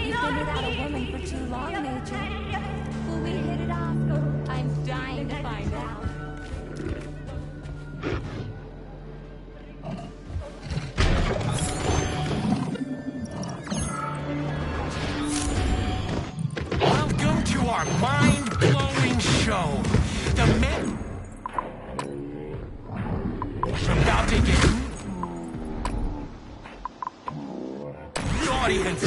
You've been without a woman for too long, Major. Will we hit it off? I'm dying to find out. Welcome to our mind-blowing show. The men... About to get... The audience...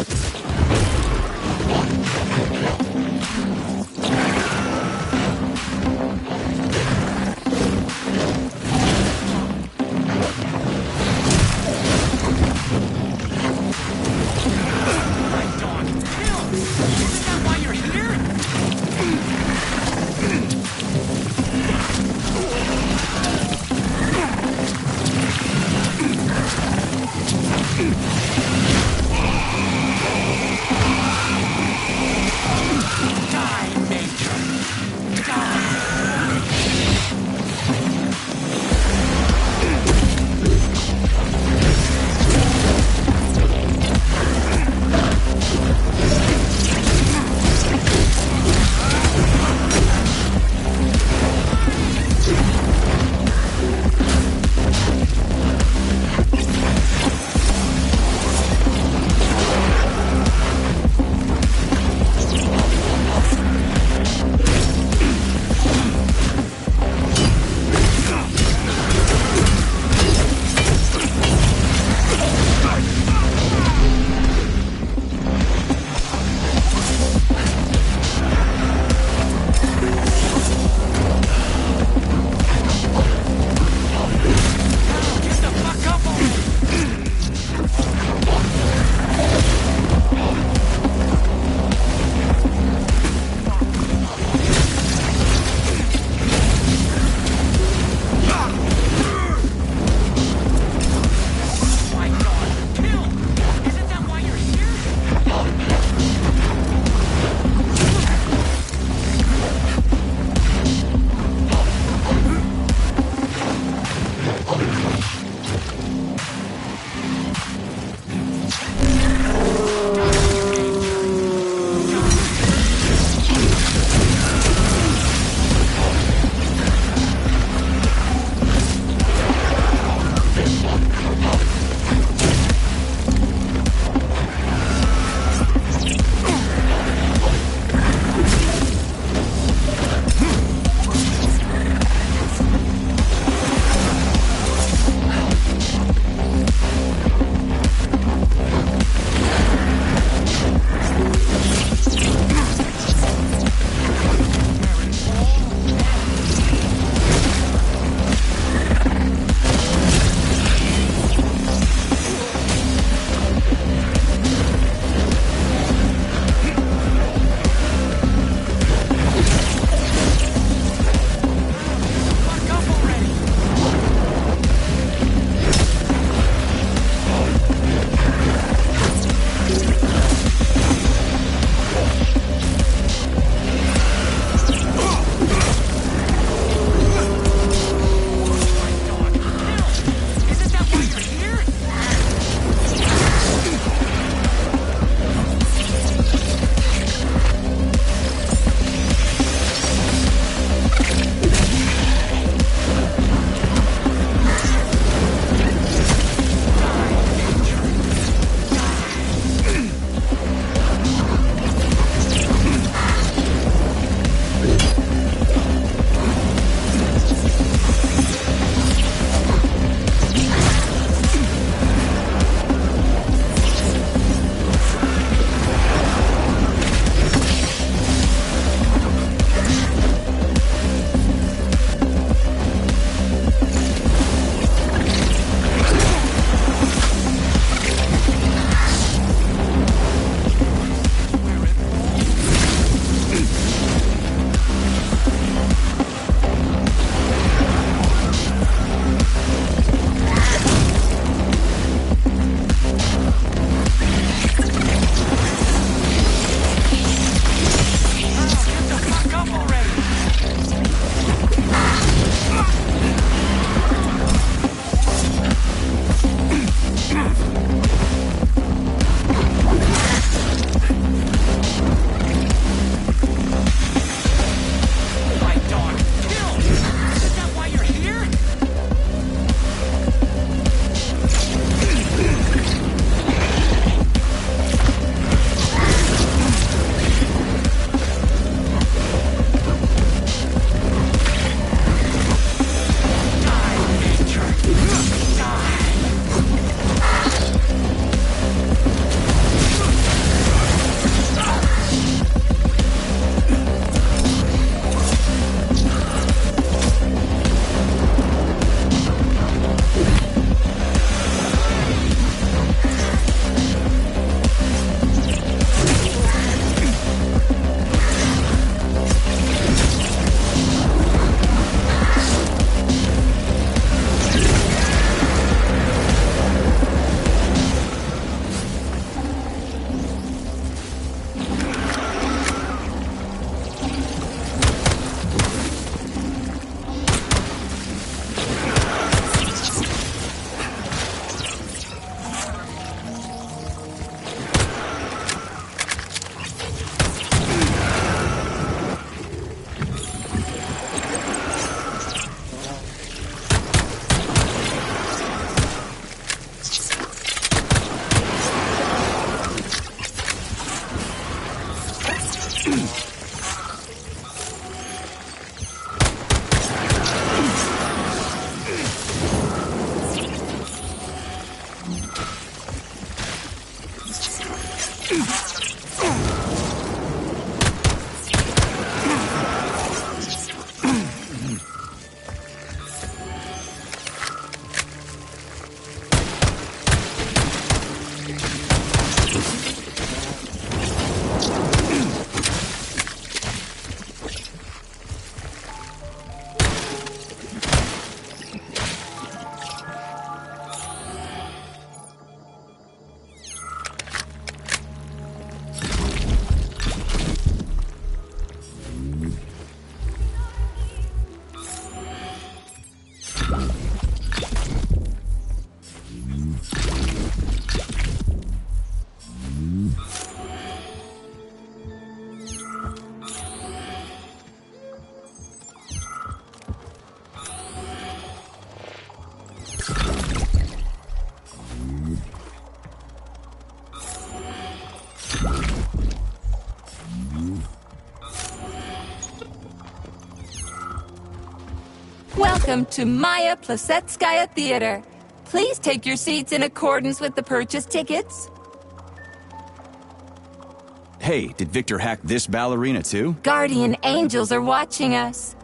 Welcome to Maya Plasetskaya Theater. Please take your seats in accordance with the purchase tickets. Hey, did Victor hack this ballerina too? Guardian angels are watching us.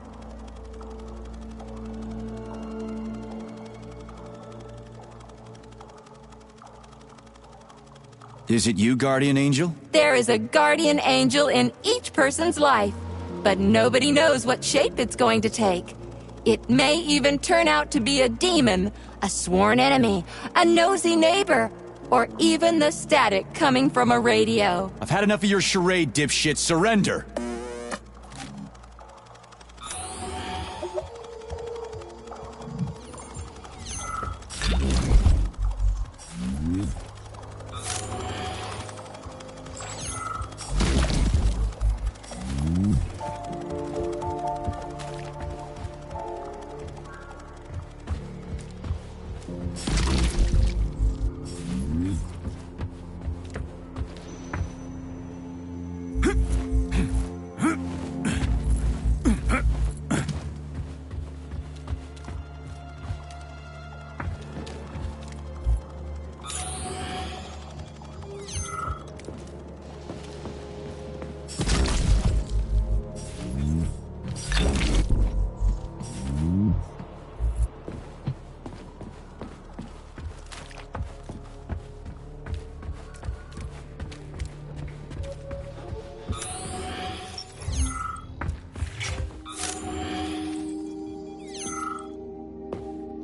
Is it you, Guardian Angel? There is a guardian angel in each person's life, but nobody knows what shape it's going to take. It may even turn out to be a demon, a sworn enemy, a nosy neighbor, or even the static coming from a radio. I've had enough of your charade, dipshit. Surrender!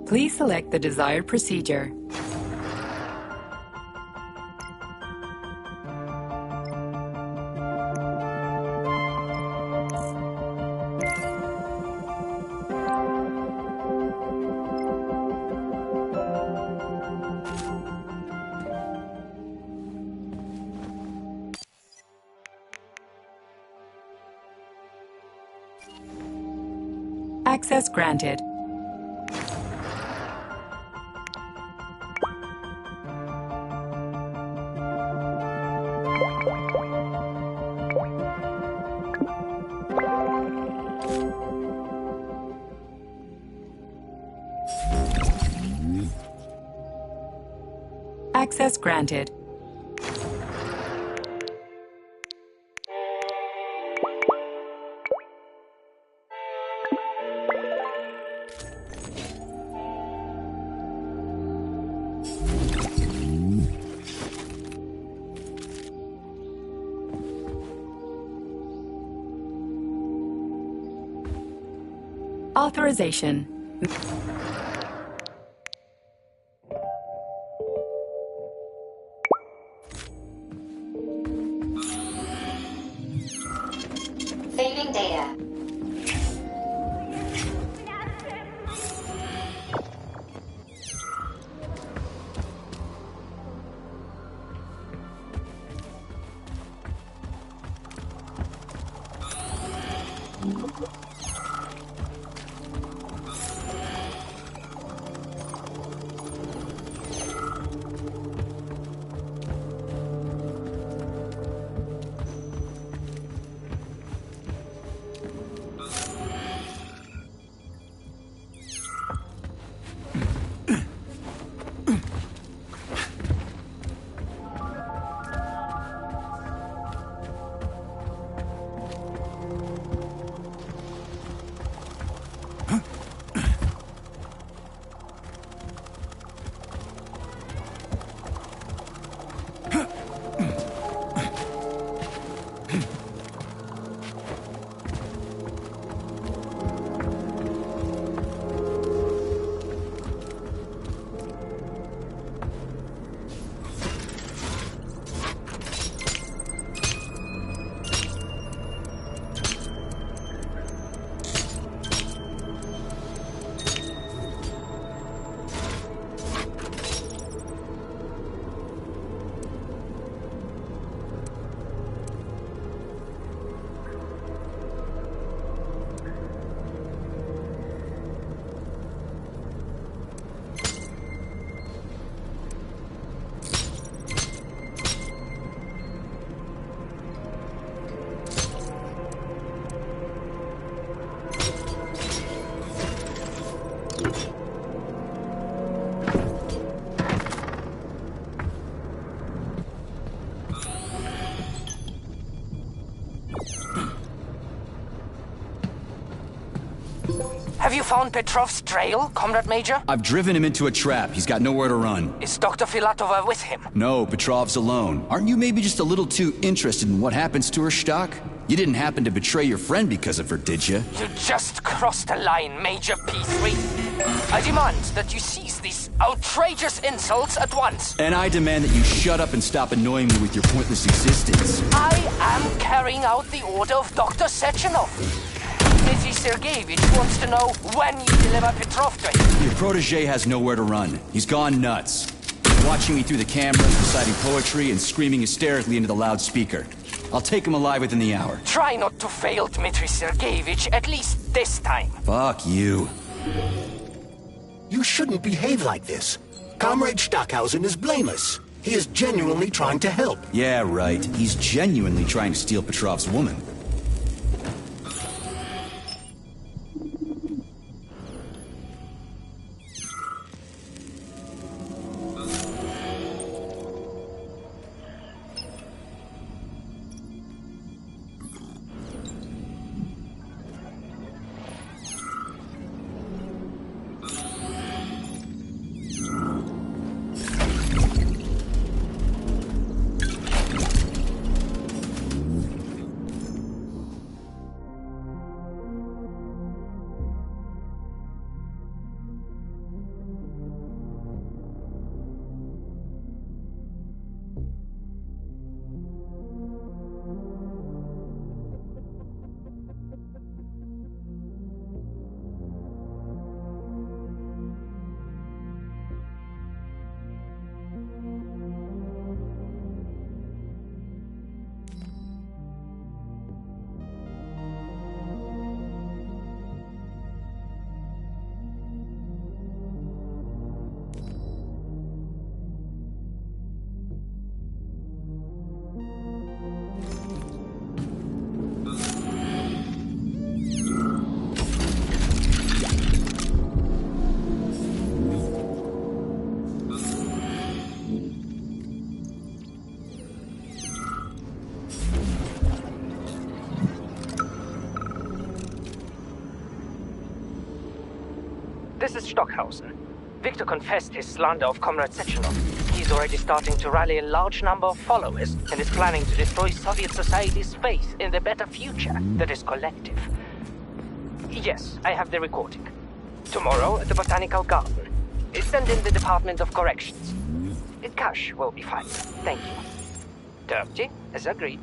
Please select the desired procedure. Access granted. Access granted. Authorization. Saving data. you found Petrov's trail, Comrade Major? I've driven him into a trap. He's got nowhere to run. Is Dr. Filatova with him? No, Petrov's alone. Aren't you maybe just a little too interested in what happens to her, Stock? You didn't happen to betray your friend because of her, did you? You just crossed a line, Major P3. I demand that you cease these outrageous insults at once. And I demand that you shut up and stop annoying me with your pointless existence. I am carrying out the order of Dr. Sechenov. Dmitry Sergeyevich wants to know when you deliver Petrov to him. Your protege has nowhere to run. He's gone nuts. Watching me through the cameras, reciting poetry, and screaming hysterically into the loudspeaker. I'll take him alive within the hour. Try not to fail, Dmitry Sergeyevich, at least this time. Fuck you. You shouldn't behave like this. Comrade Stockhausen is blameless. He is genuinely trying to help. Yeah, right. He's genuinely trying to steal Petrov's woman. This is Stockhausen. Victor confessed his slander of Comrade Sechenov. He's already starting to rally a large number of followers and is planning to destroy Soviet society's faith in the better future that is collective. Yes, I have the recording. Tomorrow at the Botanical Garden. Send in the Department of Corrections. Cash will be fine. Thank you. Dirty, as agreed.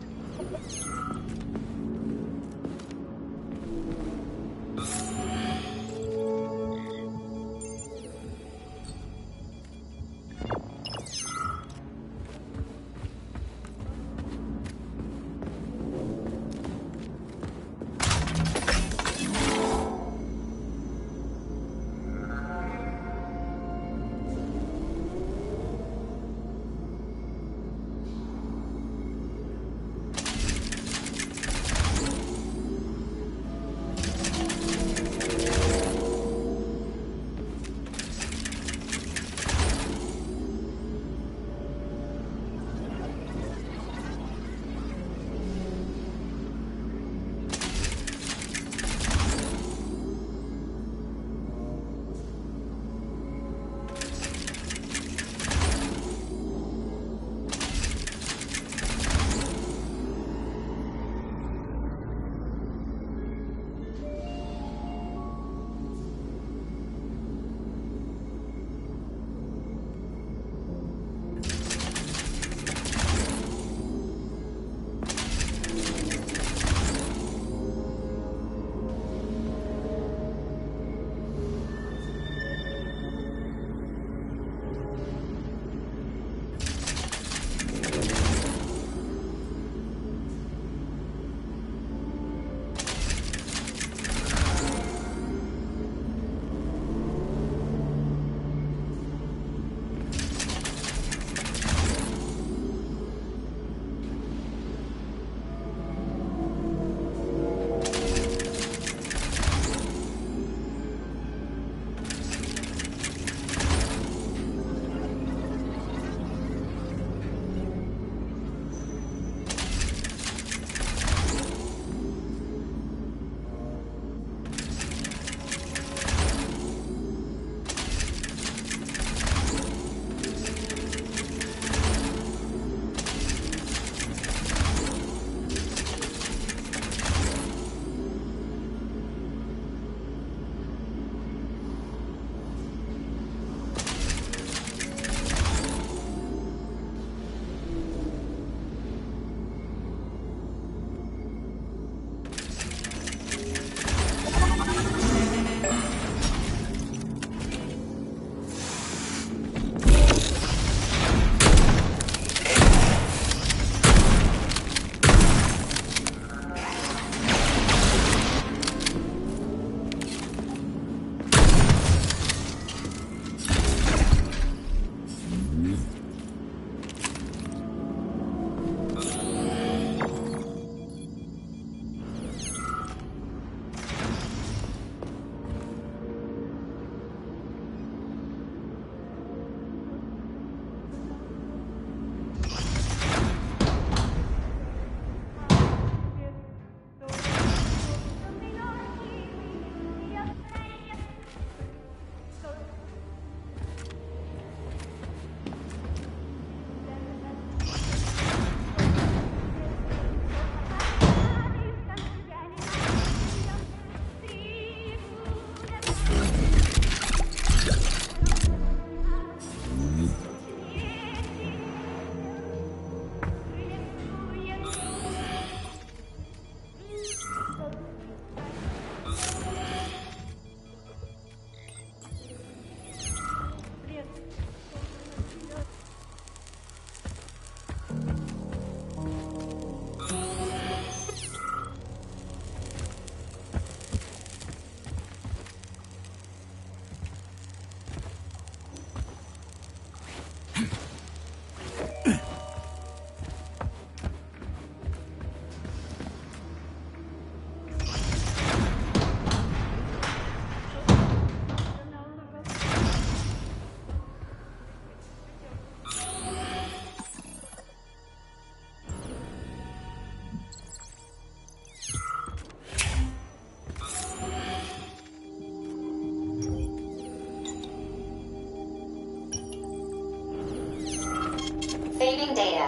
Saving data.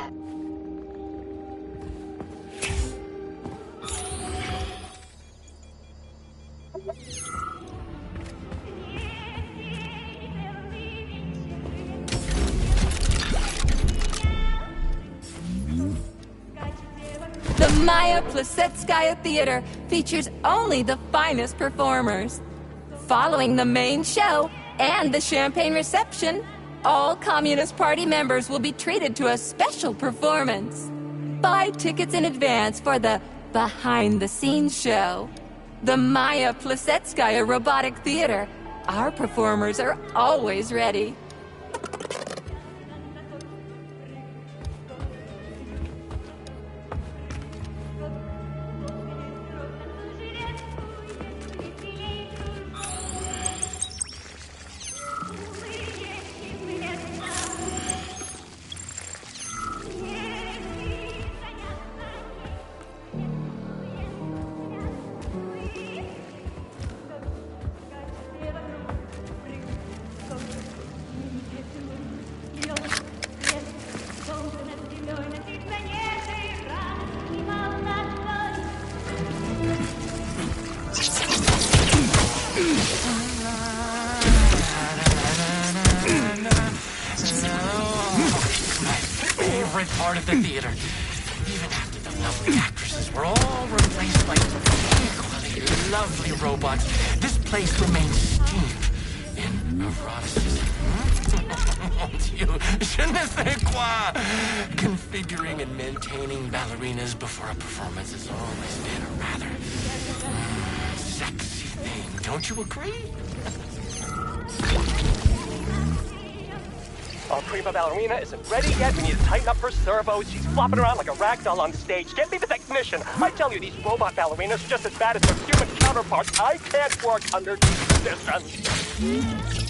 The Maya Plesetskaya Theater features only the finest performers. Following the main show and the champagne reception, all Communist Party members will be treated to a special performance. Buy tickets in advance for the behind-the-scenes show. The Maya Plesetskaya Robotic Theater. Our performers are always ready. Favorite part of the theater. Even after the lovely actresses were all replaced by equally lovely robots, this place remains steeped in eroticism. Je ne sais quoi. Configuring and maintaining ballerinas before a performance has always been a rather sexy thing. Don't you agree? Our prima ballerina isn't ready yet. We need to tighten up her servos. She's flopping around like a rag doll on stage. Get me the technician. I tell you, these robot ballerinas are just as bad as their human counterparts. I can't work under these conditions.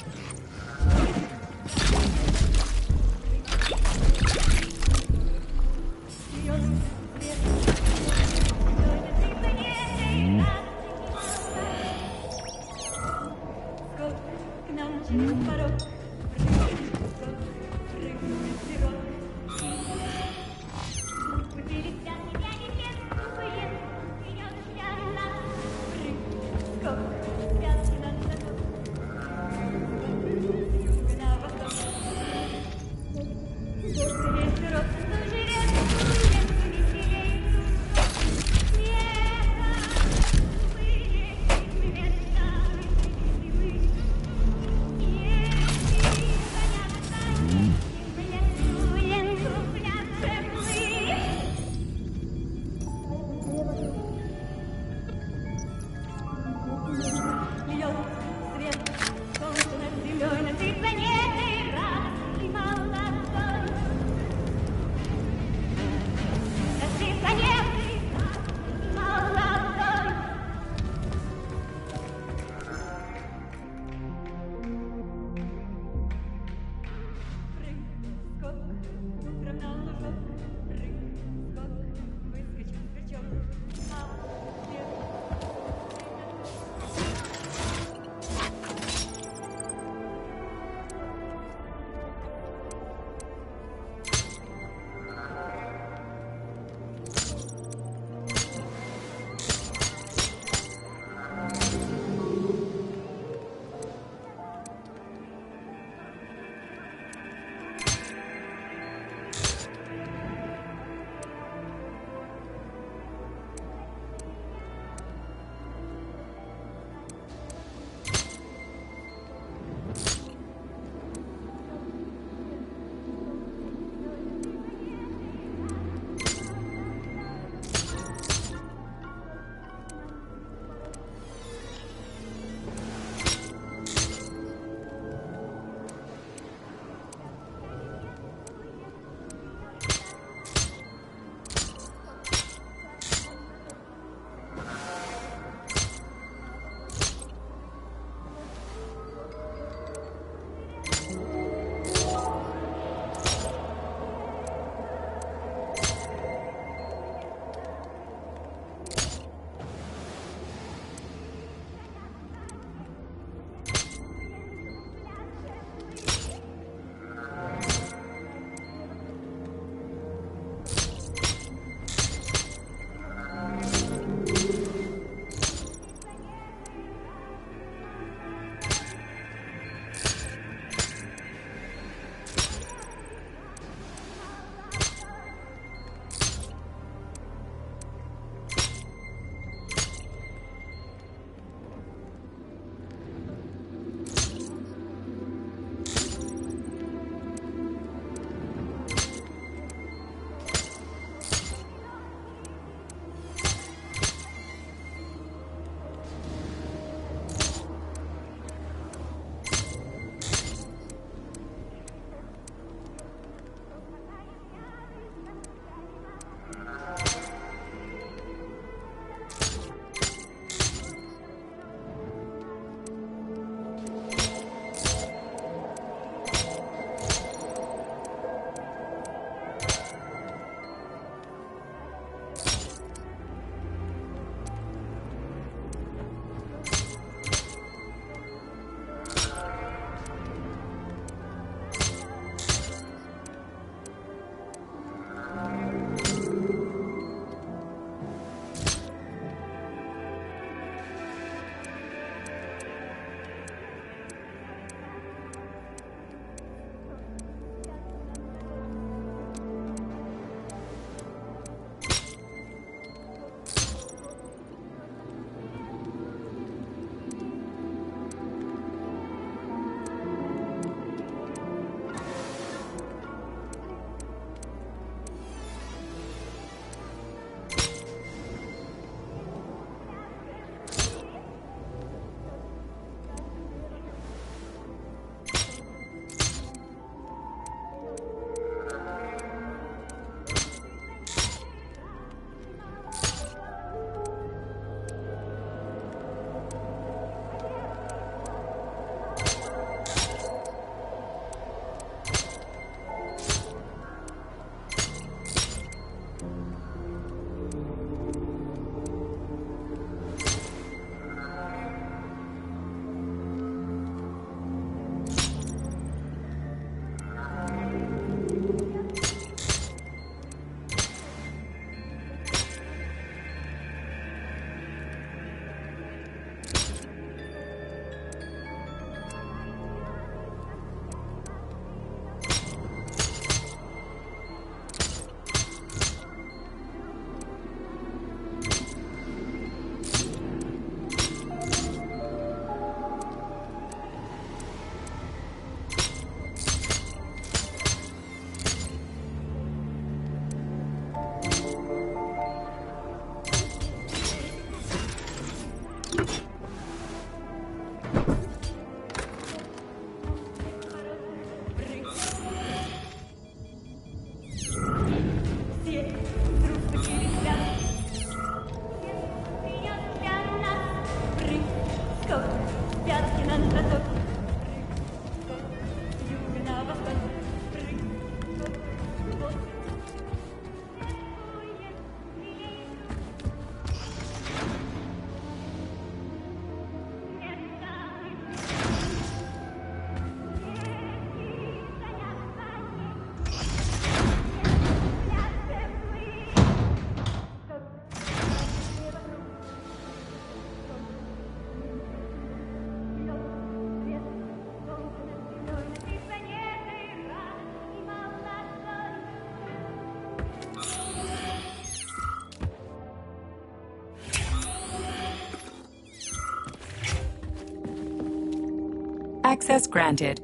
Access granted.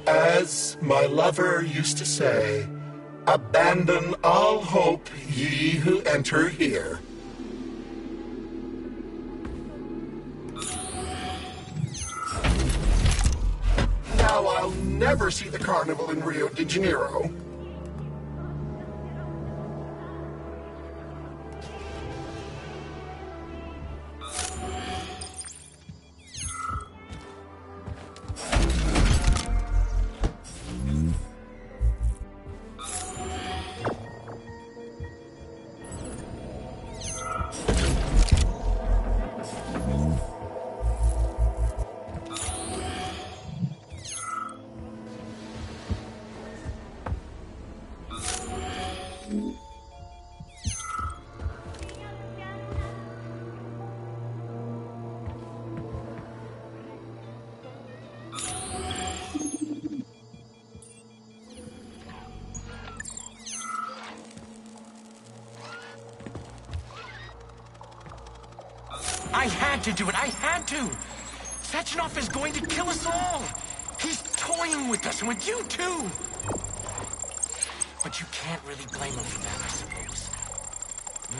As my lover used to say, abandon all hope, ye who enter here. Now I'll never see the carnival in Rio de Janeiro. I had to do it. I had to. Sechenov is going to kill us all. He's toying with us, and with you, too. But you can't really blame him for that, I suppose.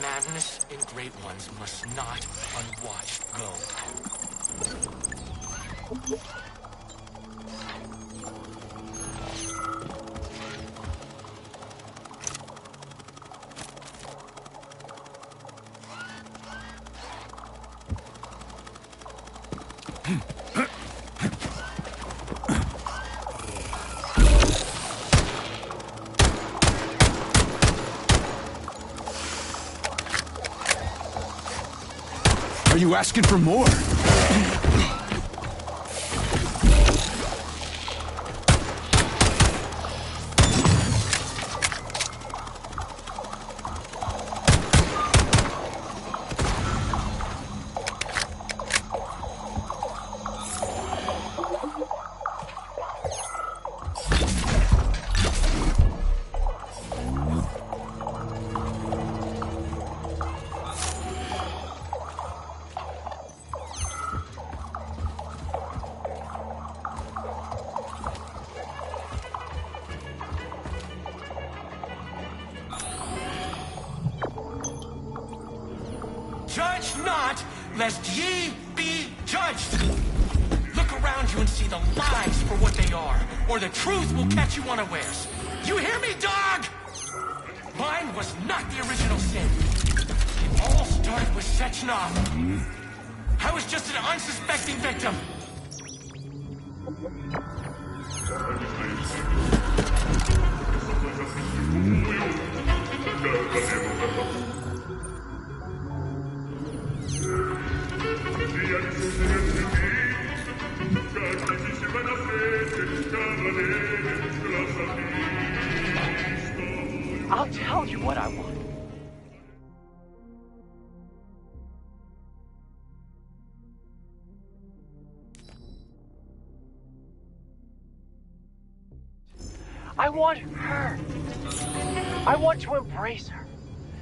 Madness in Great Ones must not unwatched go. Are you asking for more? Judge not, lest ye be judged. Look around you and see the lies for what they are, or the truth will catch you unawares. You hear me, dog? Mine was not the original sin. All started with Sechenov. I was just an unsuspecting victim. I'll tell you what I want. I want her. I want to embrace her,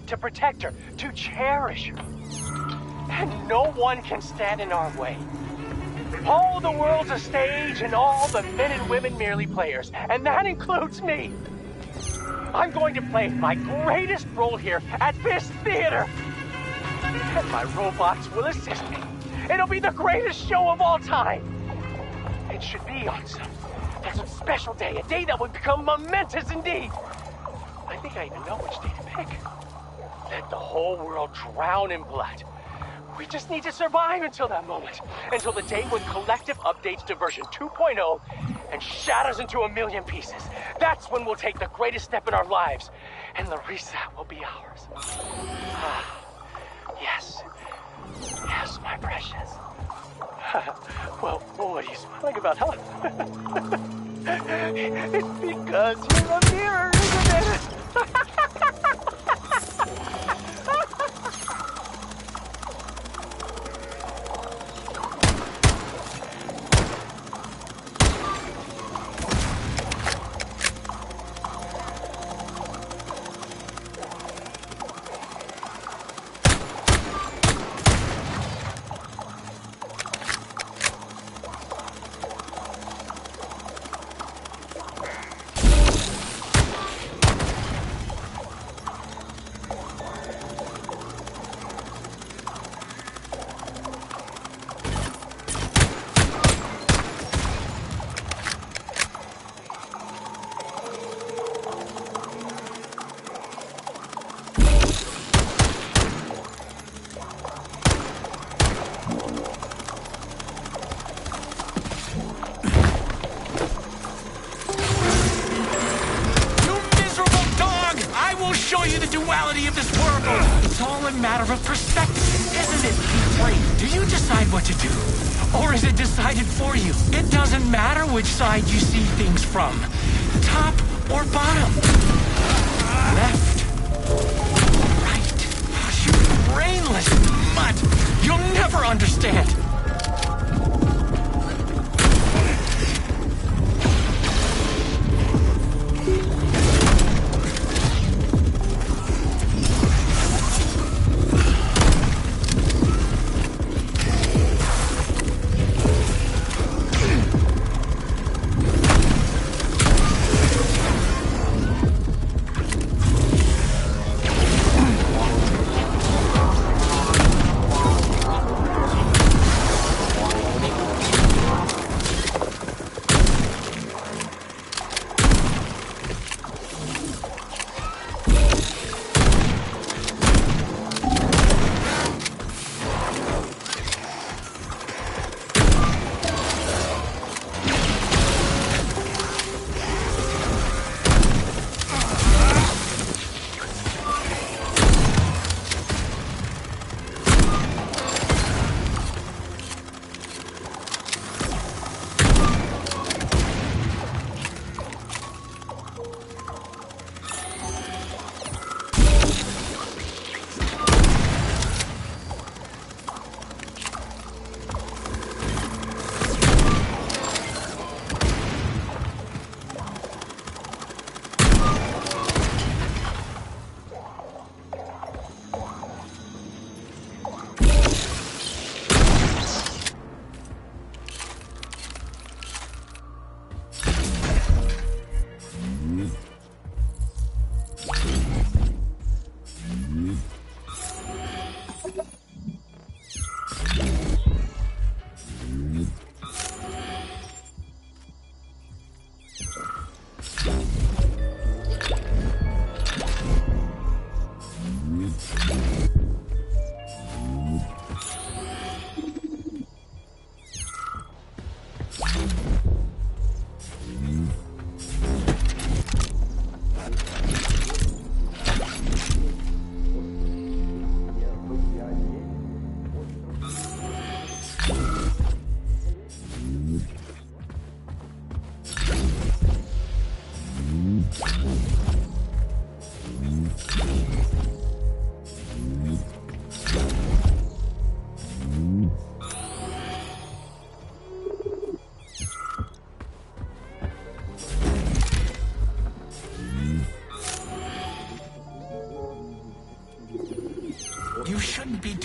to protect her, to cherish her. And no one can stand in our way. All the world's a stage and all the men and women merely players, and that includes me. I'm going to play my greatest role here at this theater. And my robots will assist me. It'll be the greatest show of all time. It should be on some special day, a day that would become momentous indeed. I think I even know which day to pick. Let the whole world drown in blood. We just need to survive until that moment. Until the day when Collective updates to version 2.0 and shatters into a million pieces. That's when we'll take the greatest step in our lives. And the reset will be ours. Yes. Yes, my precious. Well, what are you smiling about, huh? It's because you're a mirror, isn't it? Of this world. It's all a matter of perspective, isn't it? Wait, do you decide what to do? Or is it decided for you? It doesn't matter which side you see things from. Top or bottom. Left. Right. You brainless mutt. You'll never understand.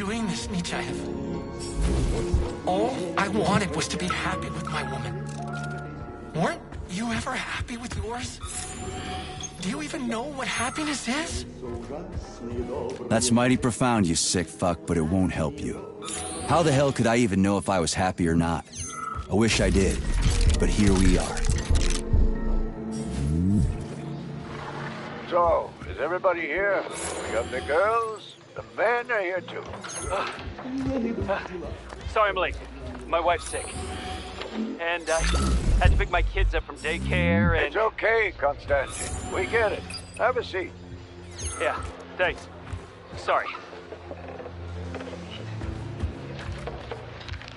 doing this, Nechayev? All I wanted was to be happy with my woman. Weren't you ever happy with yours? Do you even know what happiness is? That's mighty profound, you sick fuck, but it won't help you. How the hell could I even know if I was happy or not? I wish I did, but here we are. So, is everybody here? We got the girls, the men are here too. Sorry I'm late. My wife's sick. And I had to pick my kids up from daycare and... It's okay, Konstantin. We get it. Have a seat. Yeah, thanks. Sorry.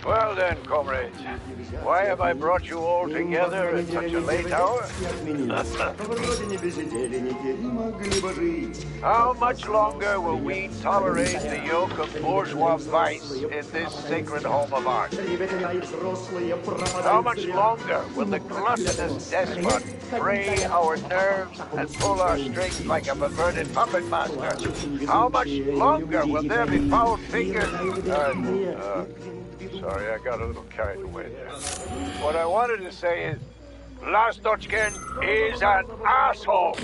Well then, comrades. Why have I brought you all together at such a late hour? How much longer will we tolerate the yoke of bourgeois vice in this sacred home of ours? How much longer will the gluttonous despot fray our nerves and pull our strings like a perverted puppet master? How much longer will there be foul-fingered... Sorry, I got a little carried away there. What I wanted to say is, Lastochkin is an asshole!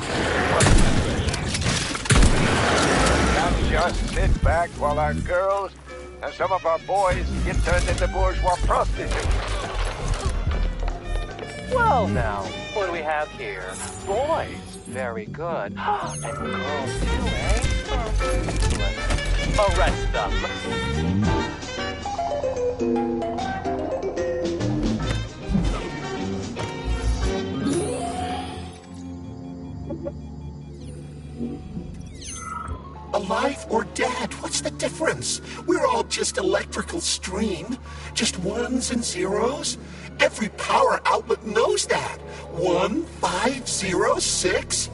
Can't just sit back while our girls and some of our boys get turned into bourgeois prostitutes. Well now, what do we have here? Boys. Very good. And girls too, eh? Arrest them. Alive or dead, what's the difference? We're all just electrical stream. Just ones and zeros. Every power outlet knows that. 1506?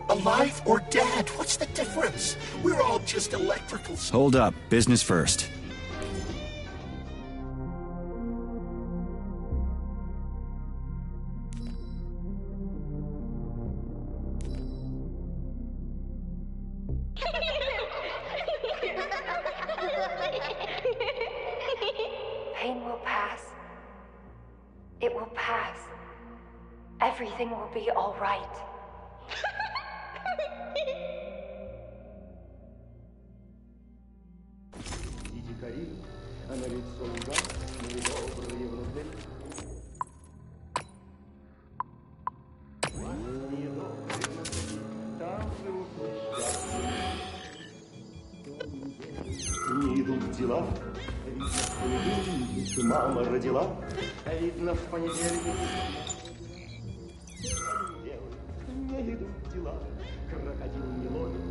Alive or dead, what's the difference? We're all just electrical... Hold up. Business first. Pain will pass. It will pass. Everything will be all right. Не идут дела. Видно, мама родила. Видно, в понедельник. Не идут дела. Крокодил не ловит.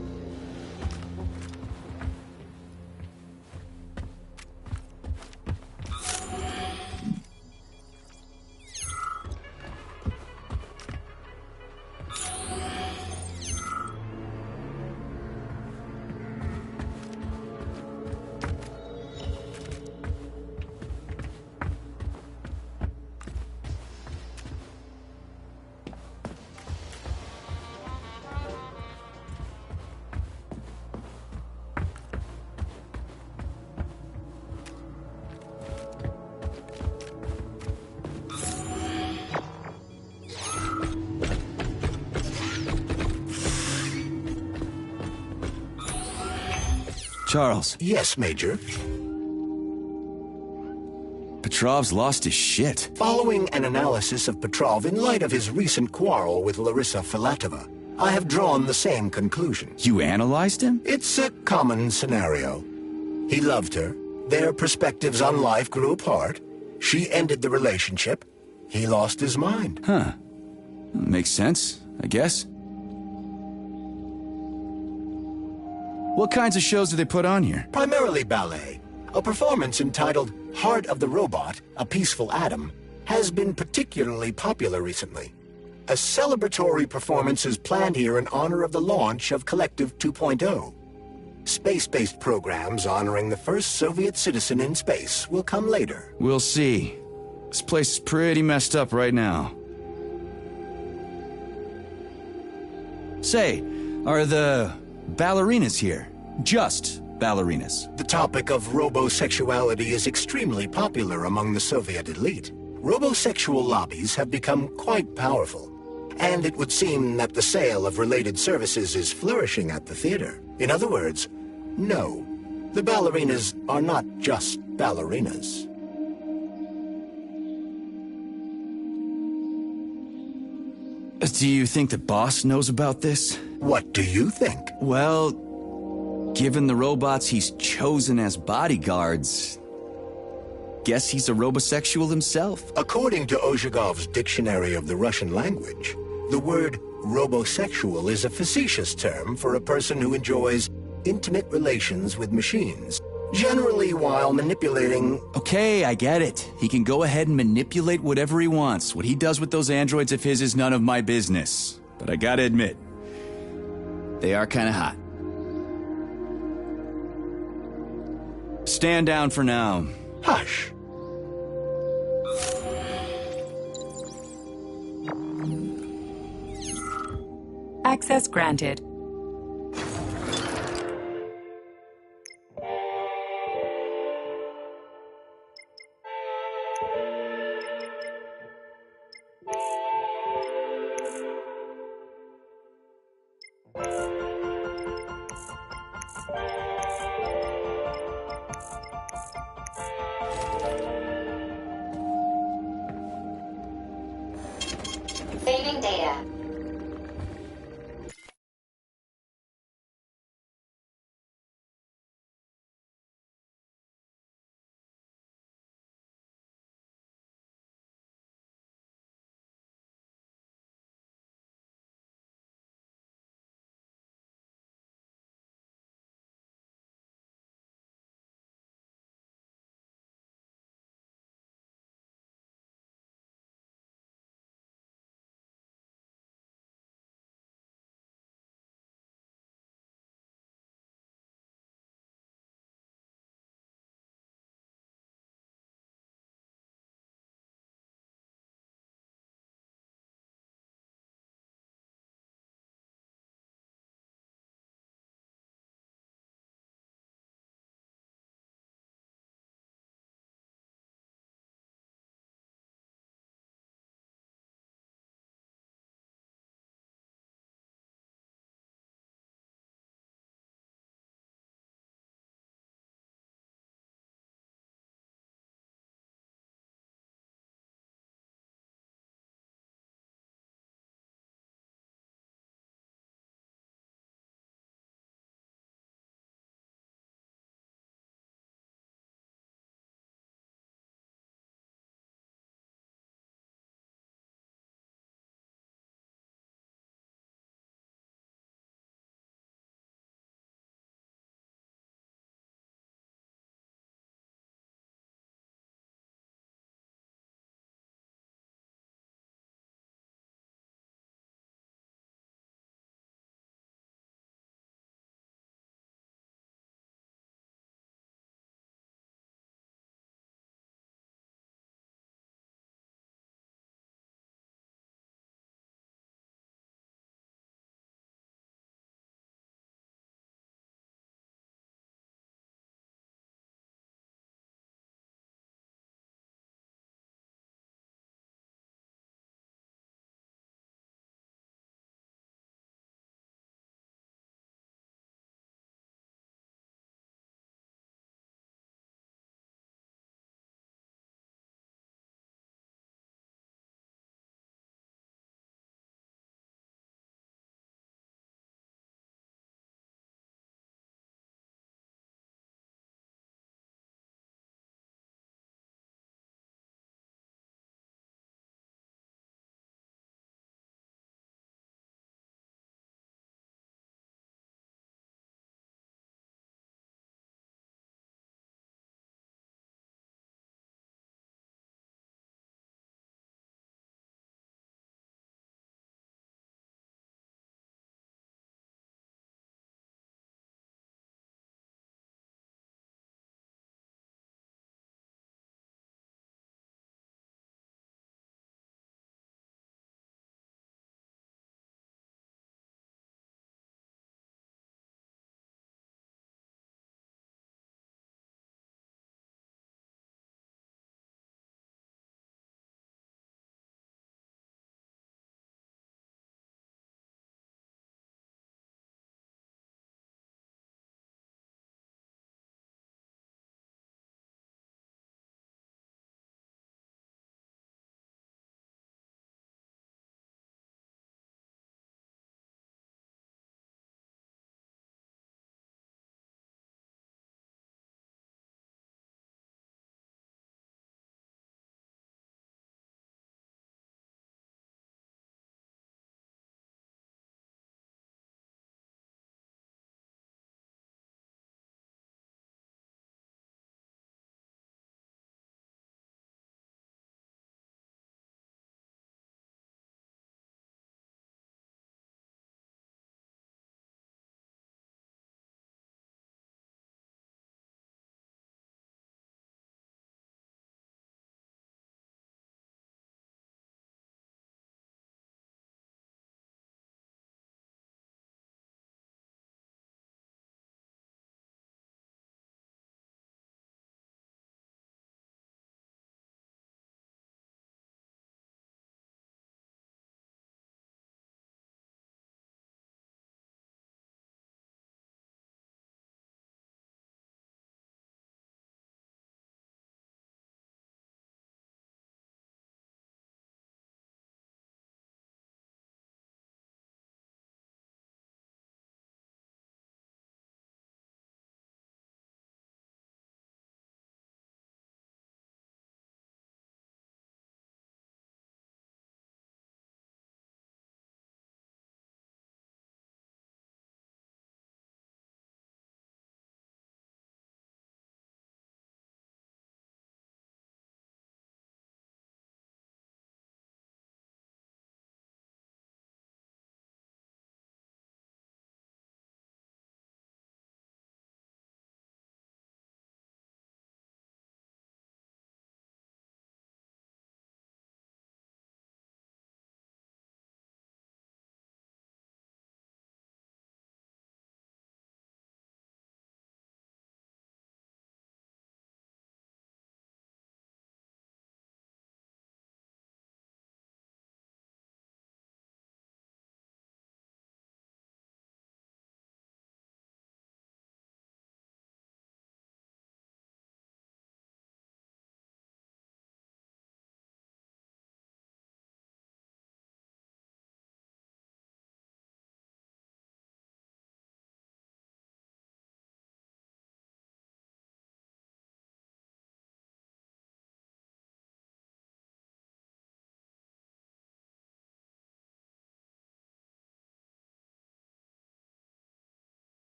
Charles. Yes, Major? Petrov's lost his shit. Following an analysis of Petrov in light of his recent quarrel with Larissa Filatova, I have drawn the same conclusion. You analyzed him? It's a common scenario. He loved her. Their perspectives on life grew apart. She ended the relationship. He lost his mind. Huh. Makes sense, I guess. What kinds of shows do they put on here? Primarily ballet. A performance entitled Heart of the Robot, A Peaceful Atom, has been particularly popular recently. A celebratory performance is planned here in honor of the launch of Collective 2.0. Space-based programs honoring the first Soviet citizen in space will come later. We'll see. This place is pretty messed up right now. Say, are the ballerinas here? Just ballerinas? The topic of robosexuality is extremely popular among the Soviet elite. Robosexual lobbies have become quite powerful, and it would seem that the sale of related services is flourishing at the theater. In other words, no, the ballerinas are not just ballerinas. Do you think the boss knows about this? What do you think? Well, given the robots he's chosen as bodyguards, guess he's a robosexual himself. According to Ozhigov's Dictionary of the Russian Language, the word robosexual is a facetious term for a person who enjoys intimate relations with machines, generally while manipulating... Okay, I get it. He can go ahead and manipulate whatever he wants. What he does with those androids of his is none of my business. But I gotta admit, they are kinda hot. Stand down for now. Hush. Access granted. Saving data.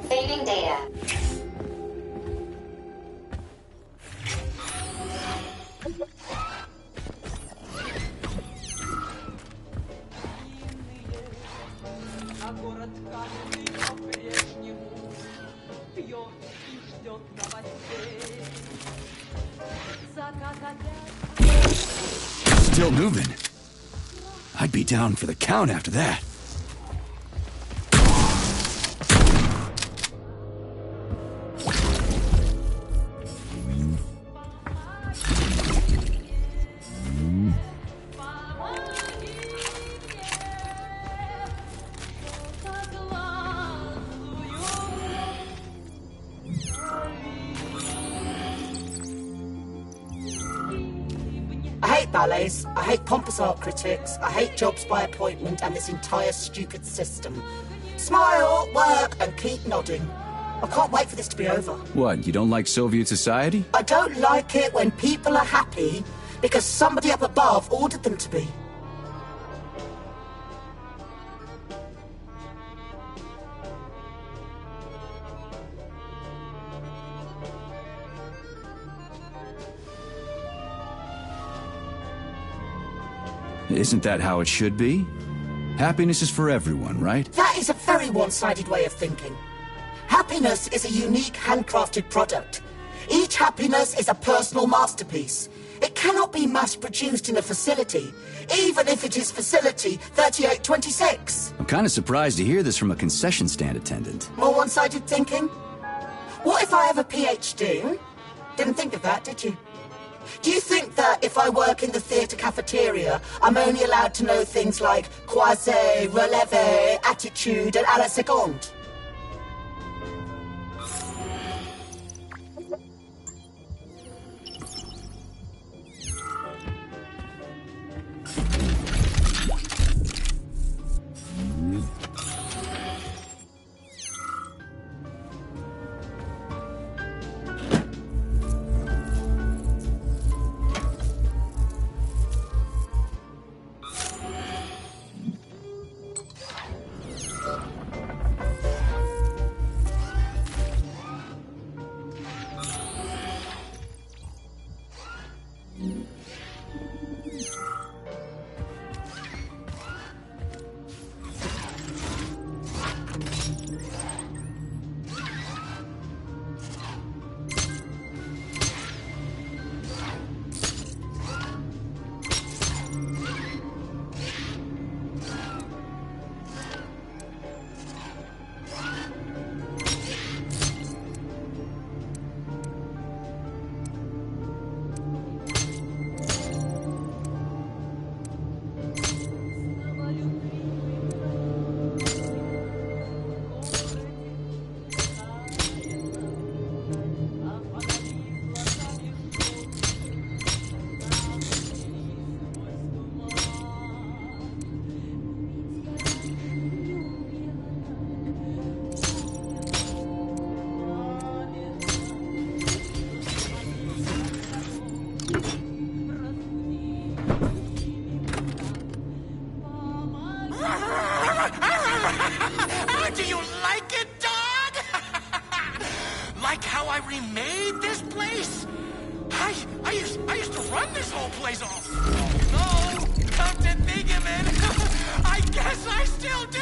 Saving data. Still moving. I'd be down for the count after that. I hate ballets, I hate pompous art critics, I hate jobs by appointment and this entire stupid system. Smile, work, and keep nodding. I can't wait for this to be over. What, you don't like Soviet society? I don't like it when people are happy because somebody up above ordered them to be. Isn't that how it should be? Happiness is for everyone, right? That is a very one-sided way of thinking. Happiness is a unique, handcrafted product. Each happiness is a personal masterpiece. It cannot be mass-produced in a facility, even if it is facility 3826. I'm kind of surprised to hear this from a concession stand attendant. More one-sided thinking? What if I have a PhD? Didn't think of that, did you? Do you think that if I work in the theatre cafeteria, I'm only allowed to know things like croisé, relevé, attitude, and à la seconde? Do you like it, dog? Like how I remade this place? I used to run this whole place off. Oh, come to think of it, I guess I still do.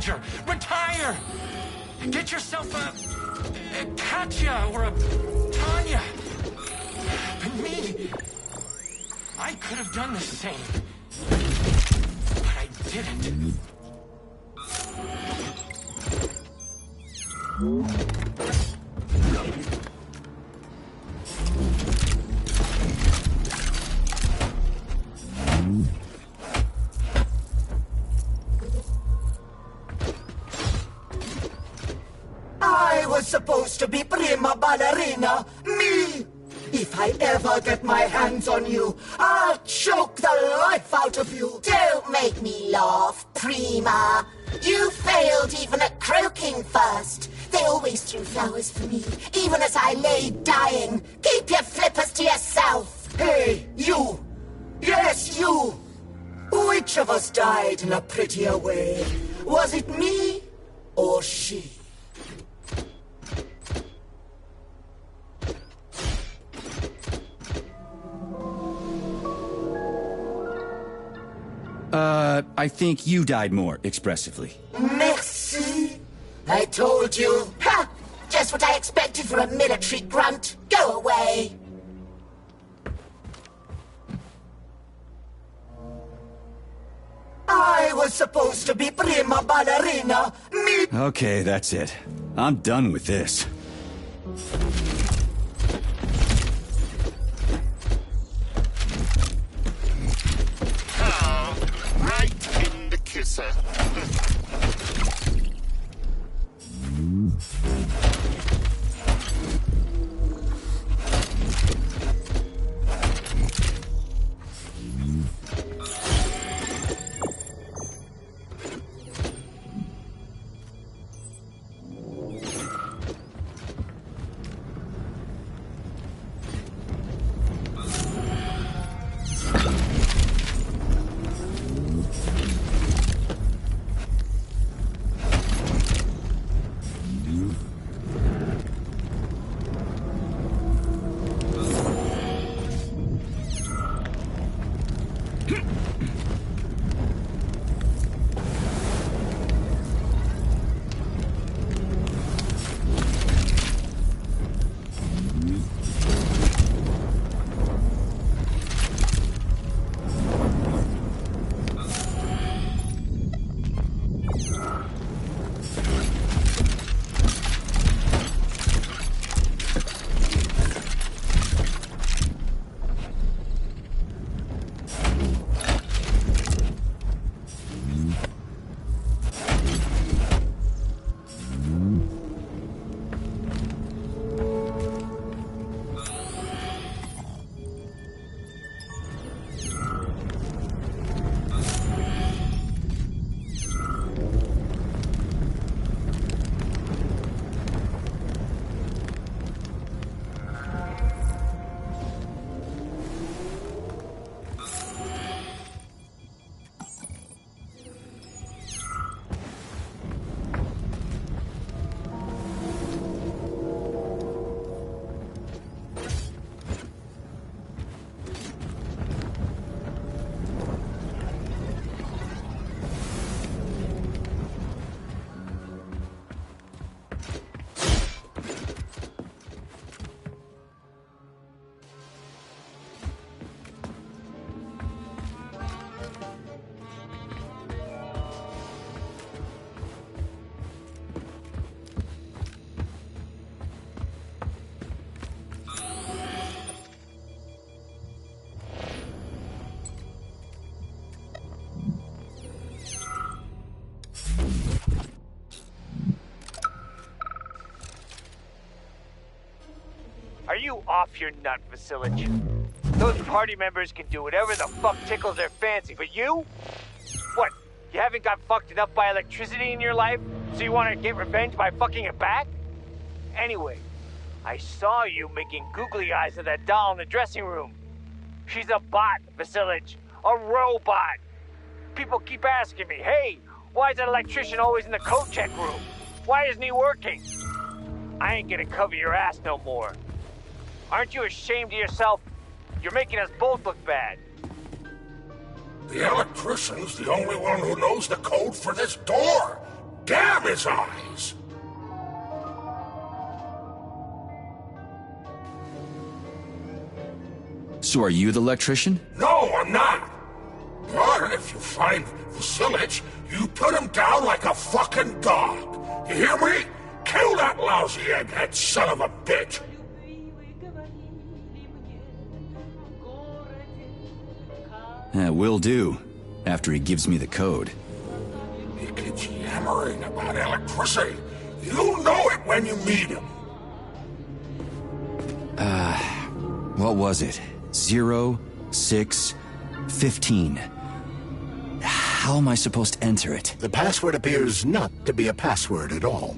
manager. Retire! Get yourself a Katya or a Tanya. But me, I could have done the same. But I didn't. I was supposed to be prima ballerina. Me! If I ever get my hands on you, I'll choke the life out of you. Don't make me laugh, prima. You failed even at croaking first. They always threw flowers for me, even as I lay dying. Keep your flippers to yourself. Hey, you! Yes, you! Which of us died in a prettier way? Was it me or she? I think you died more expressively. Merci. I told you. Ha! Just what I expected from a military grunt. Go away. I was supposed to be prima ballerina. Me. Okay, that's it. I'm done with this. Right in the kisser. Are you off your nut, Vasilich? Those party members can do whatever the fuck tickles their fancy, but you? What, you haven't got fucked enough by electricity in your life, so you want to get revenge by fucking it back? Anyway, I saw you making googly eyes at that doll in the dressing room. She's a bot, Vasilich. A robot. People keep asking me, hey, why is that electrician always in the coat check room? Why isn't he working? I ain't gonna cover your ass no more. Aren't you ashamed of yourself? You're making us both look bad. The electrician's the only one who knows the code for this door. Damn his eyes! So are you the electrician? No, I'm not. But if you find Vasilich, you put him down like a fucking dog. You hear me? Kill that lousy egghead son of a bitch! Will do. After he gives me the code. He keeps yammering about electricity. You'll know it when you meet him. What was it? 0, 6, 15. How am I supposed to enter it? The password appears not to be a password at all.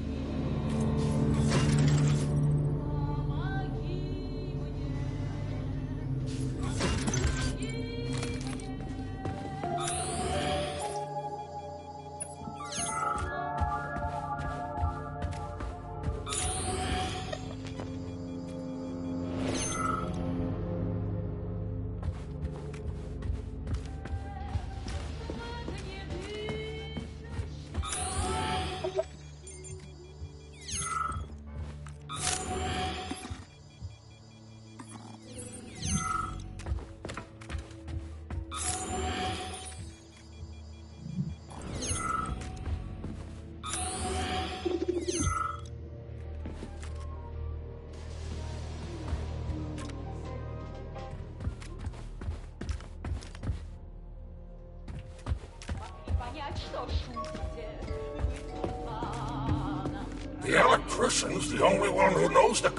The electrician's the only one who knows the...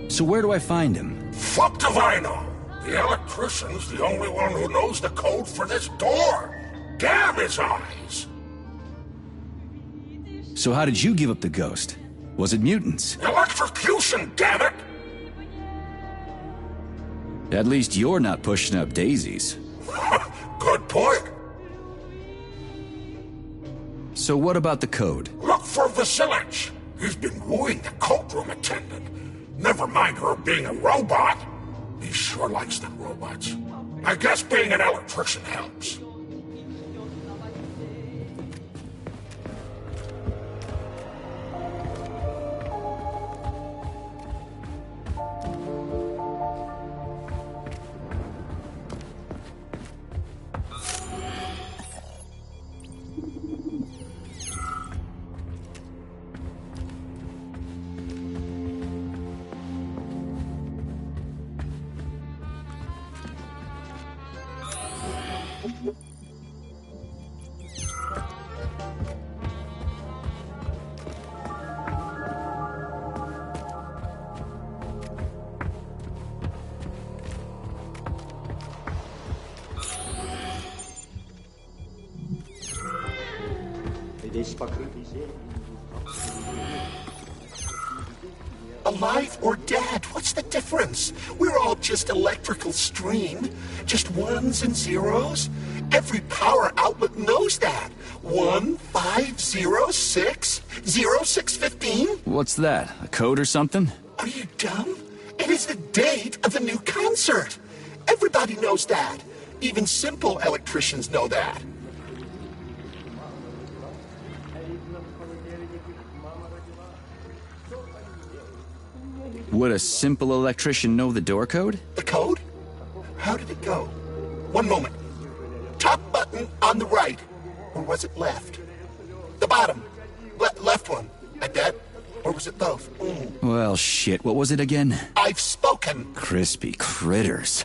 So where do I find him? Fuck if I know! The electrician's the only one who knows the code for this door! Damn his eyes! So how did you give up the ghost? Was it mutants? Electrocution, damn it! At least you're not pushing up daisies. Good point. So what about the code? Look for Vasilich. He's been wooing the coat room attendant. Never mind her being a robot. He sure likes them robots. I guess being an electrician helps. Alive or dead, what's the difference? We're all just electrical stream. Just ones and zeros. Every power outlet knows that. 1, 5, 0, 6, 0, 6, 15. What's that? A code or something? Are you dumb? It is the date of the new concert. Everybody knows that. Even simple electricians know that. Would a simple electrician know the door code? The code? How did it go? One moment. Top button on the right. Or was it left? The bottom. Left one. Like that? Or was it both? Well, shit. What was it again? I've spoken. Crispy critters.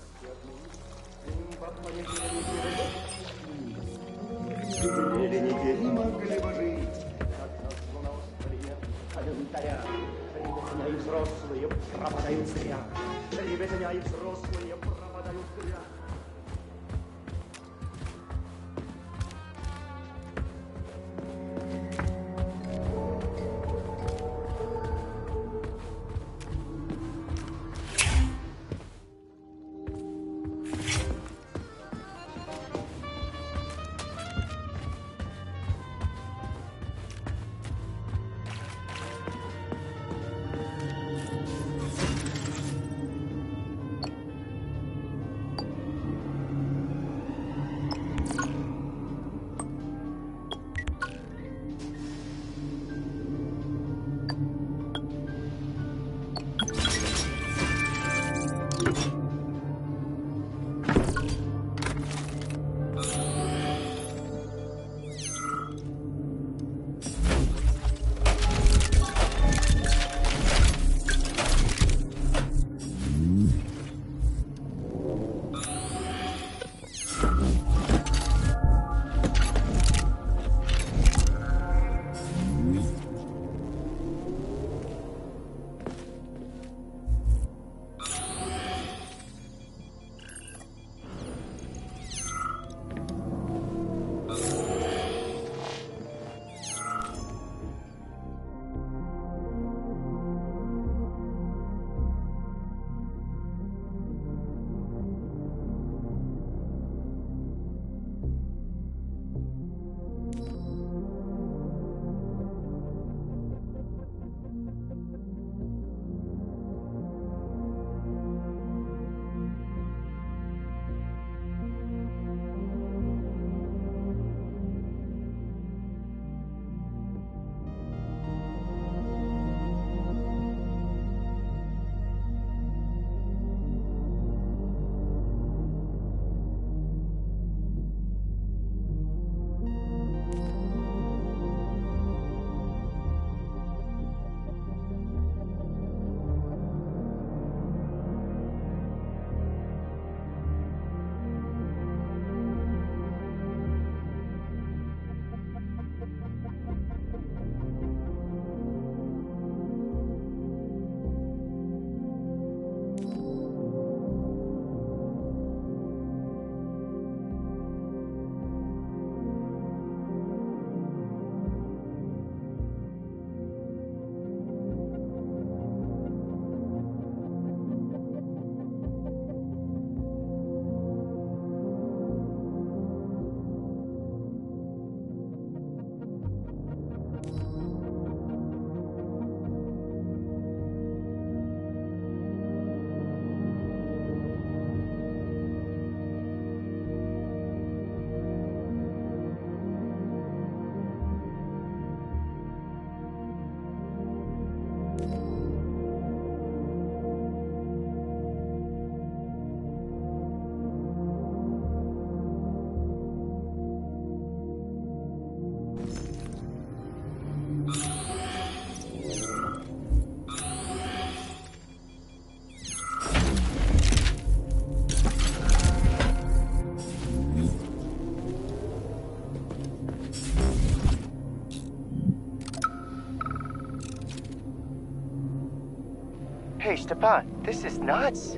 Okay, Stepan, this is nuts.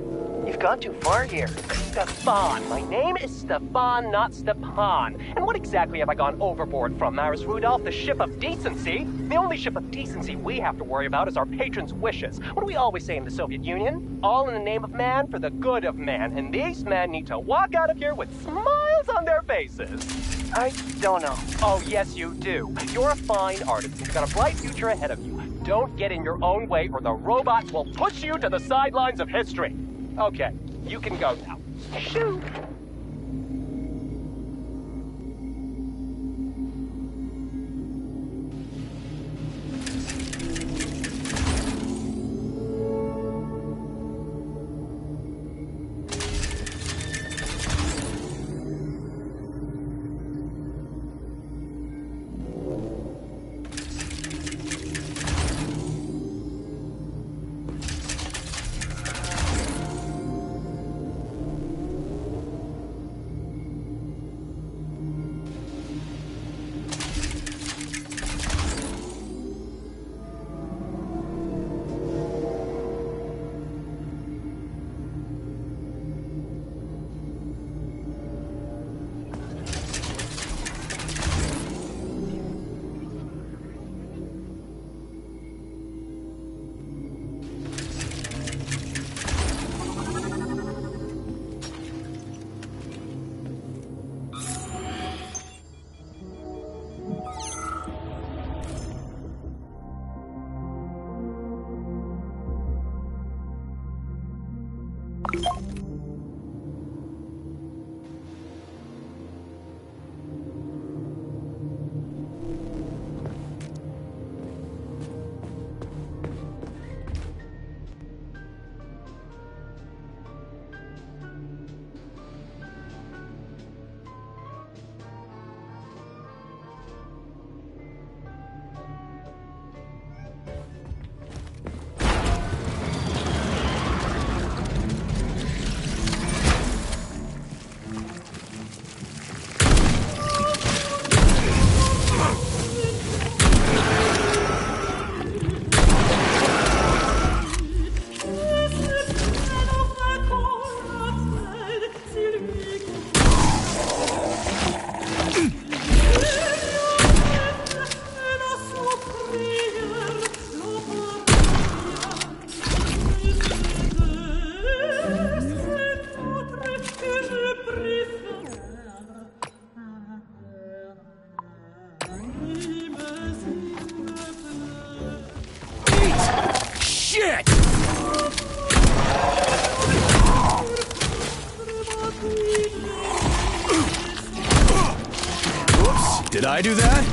You've gone too far here. Stefan. My name is Stefan, not Stepan. And what exactly have I gone overboard from, Maris Rudolph? The ship of decency? The only ship of decency we have to worry about is our patrons' wishes. What do we always say in the Soviet Union? All in the name of man for the good of man. And these men need to walk out of here with smiles on their faces. I don't know. Oh, yes, you do. You're a fine artist. You've got a bright future ahead of you. Don't get in your own way or the robots will push you to the sidelines of history. Okay, you can go now. Shoo! Did I do that?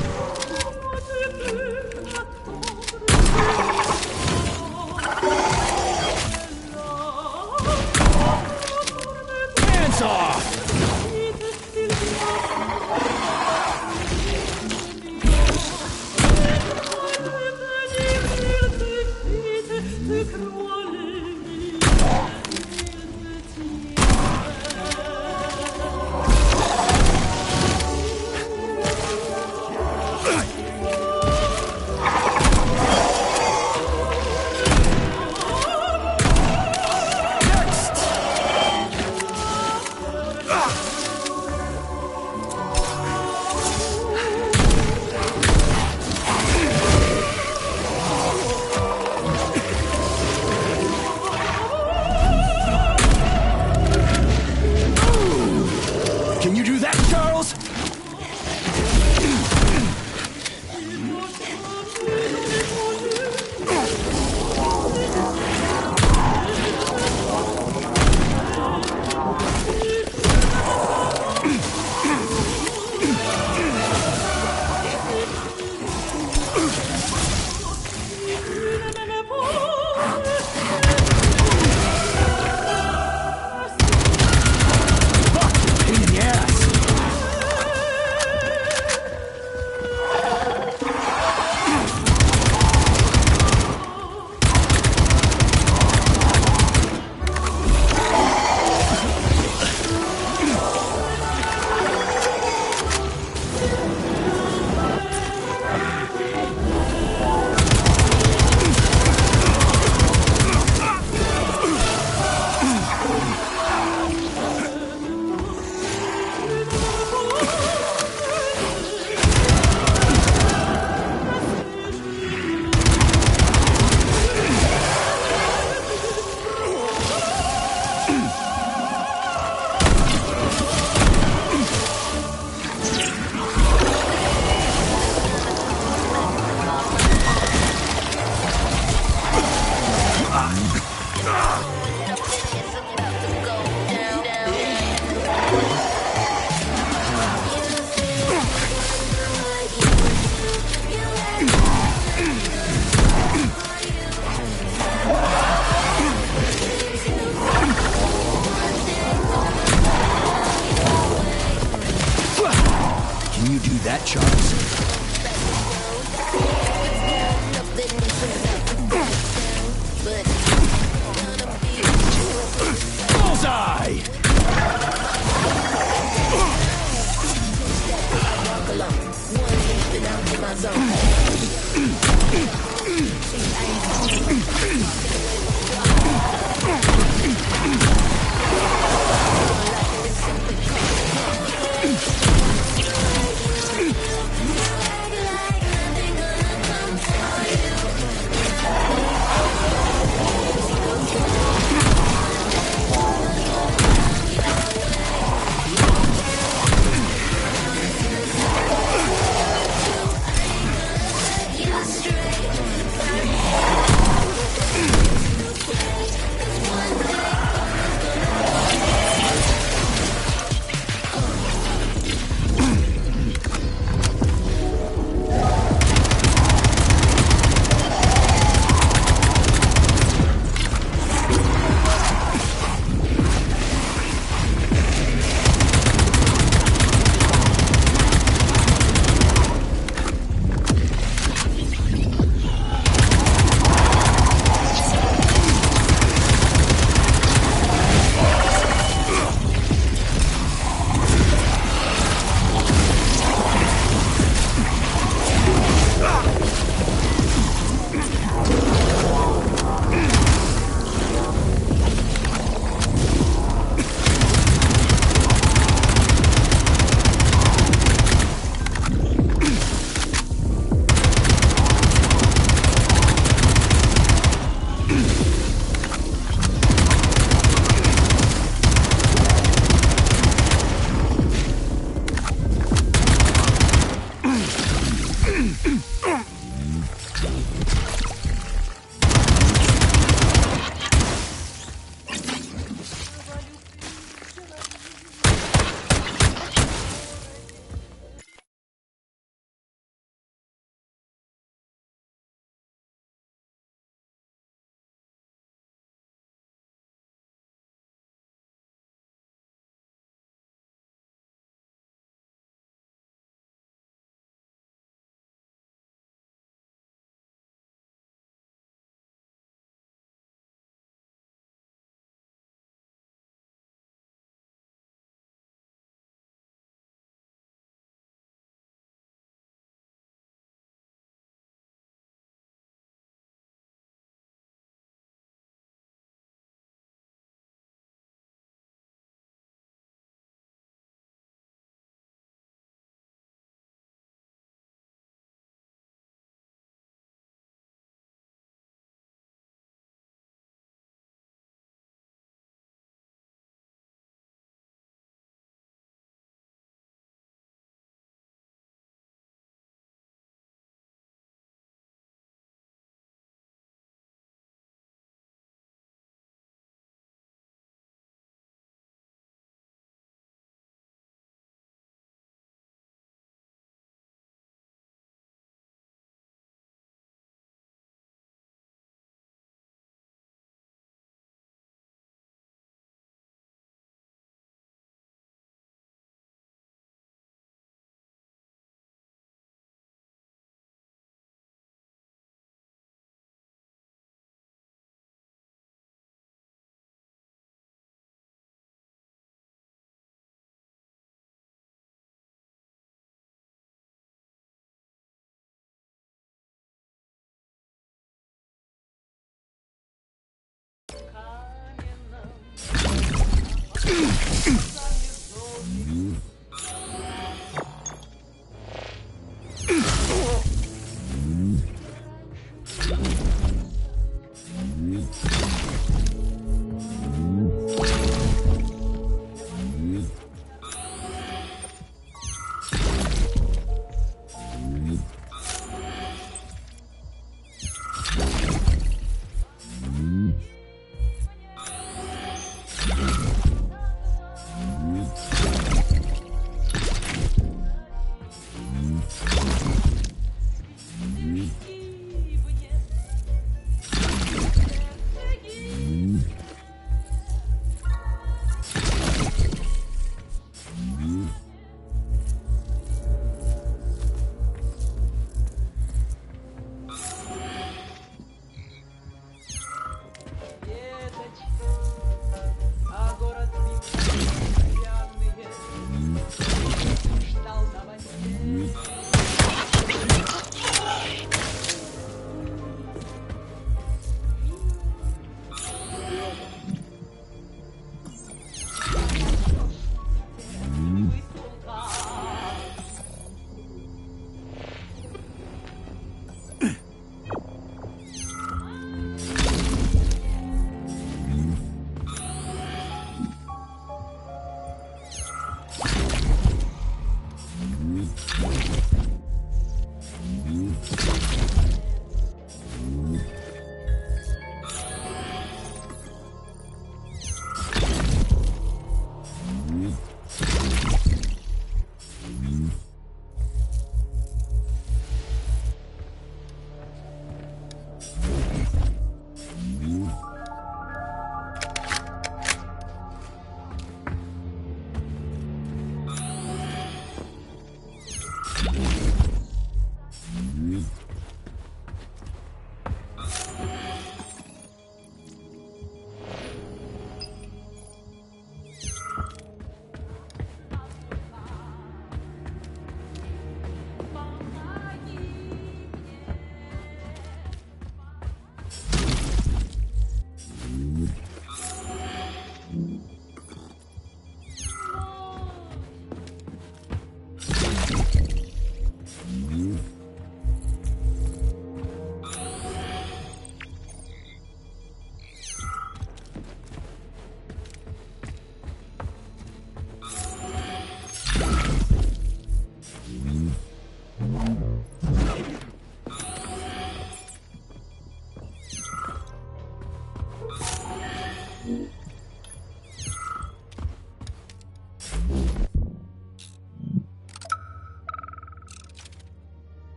Hands off! Can you do that, Charles? Pain in the ass. me that, Charles. Bullseye!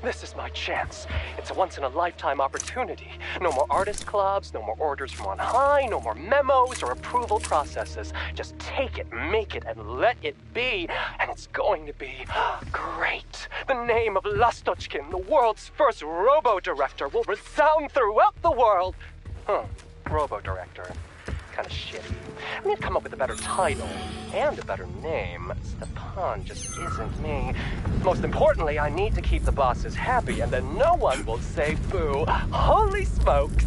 This is my chance. It's a once-in-a-lifetime opportunity. No more artist clubs, no more orders from on high, no more memos or approval processes. Just take it, make it, and let it be. And it's going to be great. The name of Lastochkin, the world's first robo-director, will resound throughout the world. Robo-director. Kind of shitty. I need to come up with a better title and a better name. Stepan just isn't me. Most importantly, I need to keep the bosses happy, and then no one will say boo. Holy smokes!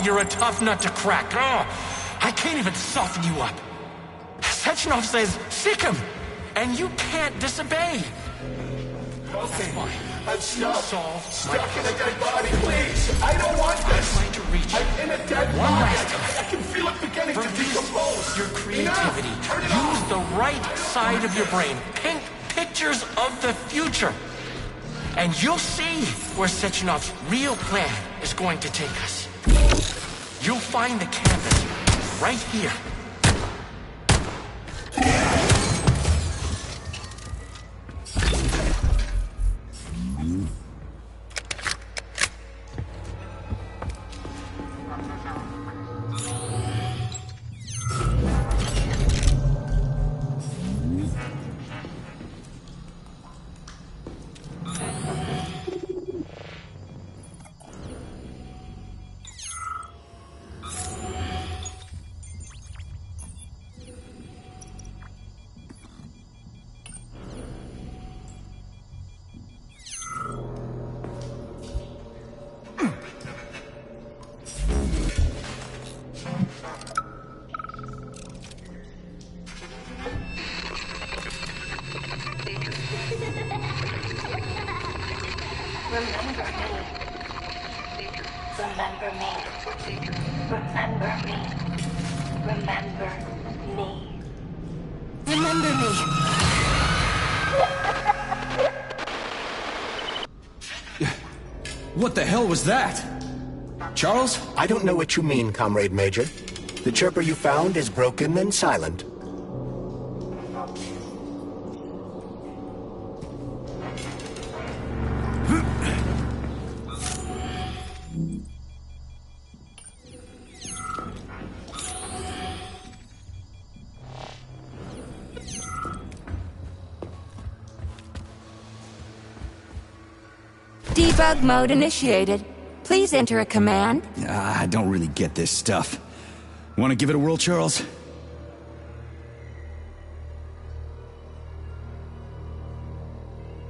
You're a tough nut to crack. Oh, I can't even soften you up. Sechenov says, sick him, and you can't disobey. Okay, I'm stuck in a dead body, please. I don't want this. I'm trying to reach I'm in a dead one body. last time. I can feel it beginning to decompose. Your creativity. Use the right side of your brain. Paint pictures of the future. And you'll see where Sechenov's real plan is going to take us. You'll find the canvas right here. What the hell was that? Charles? I don't know what you mean, Comrade Major. The chirper you found is broken and silent. Debug mode initiated. Please enter a command. I don't really get this stuff. Want to give it a whirl, Charles?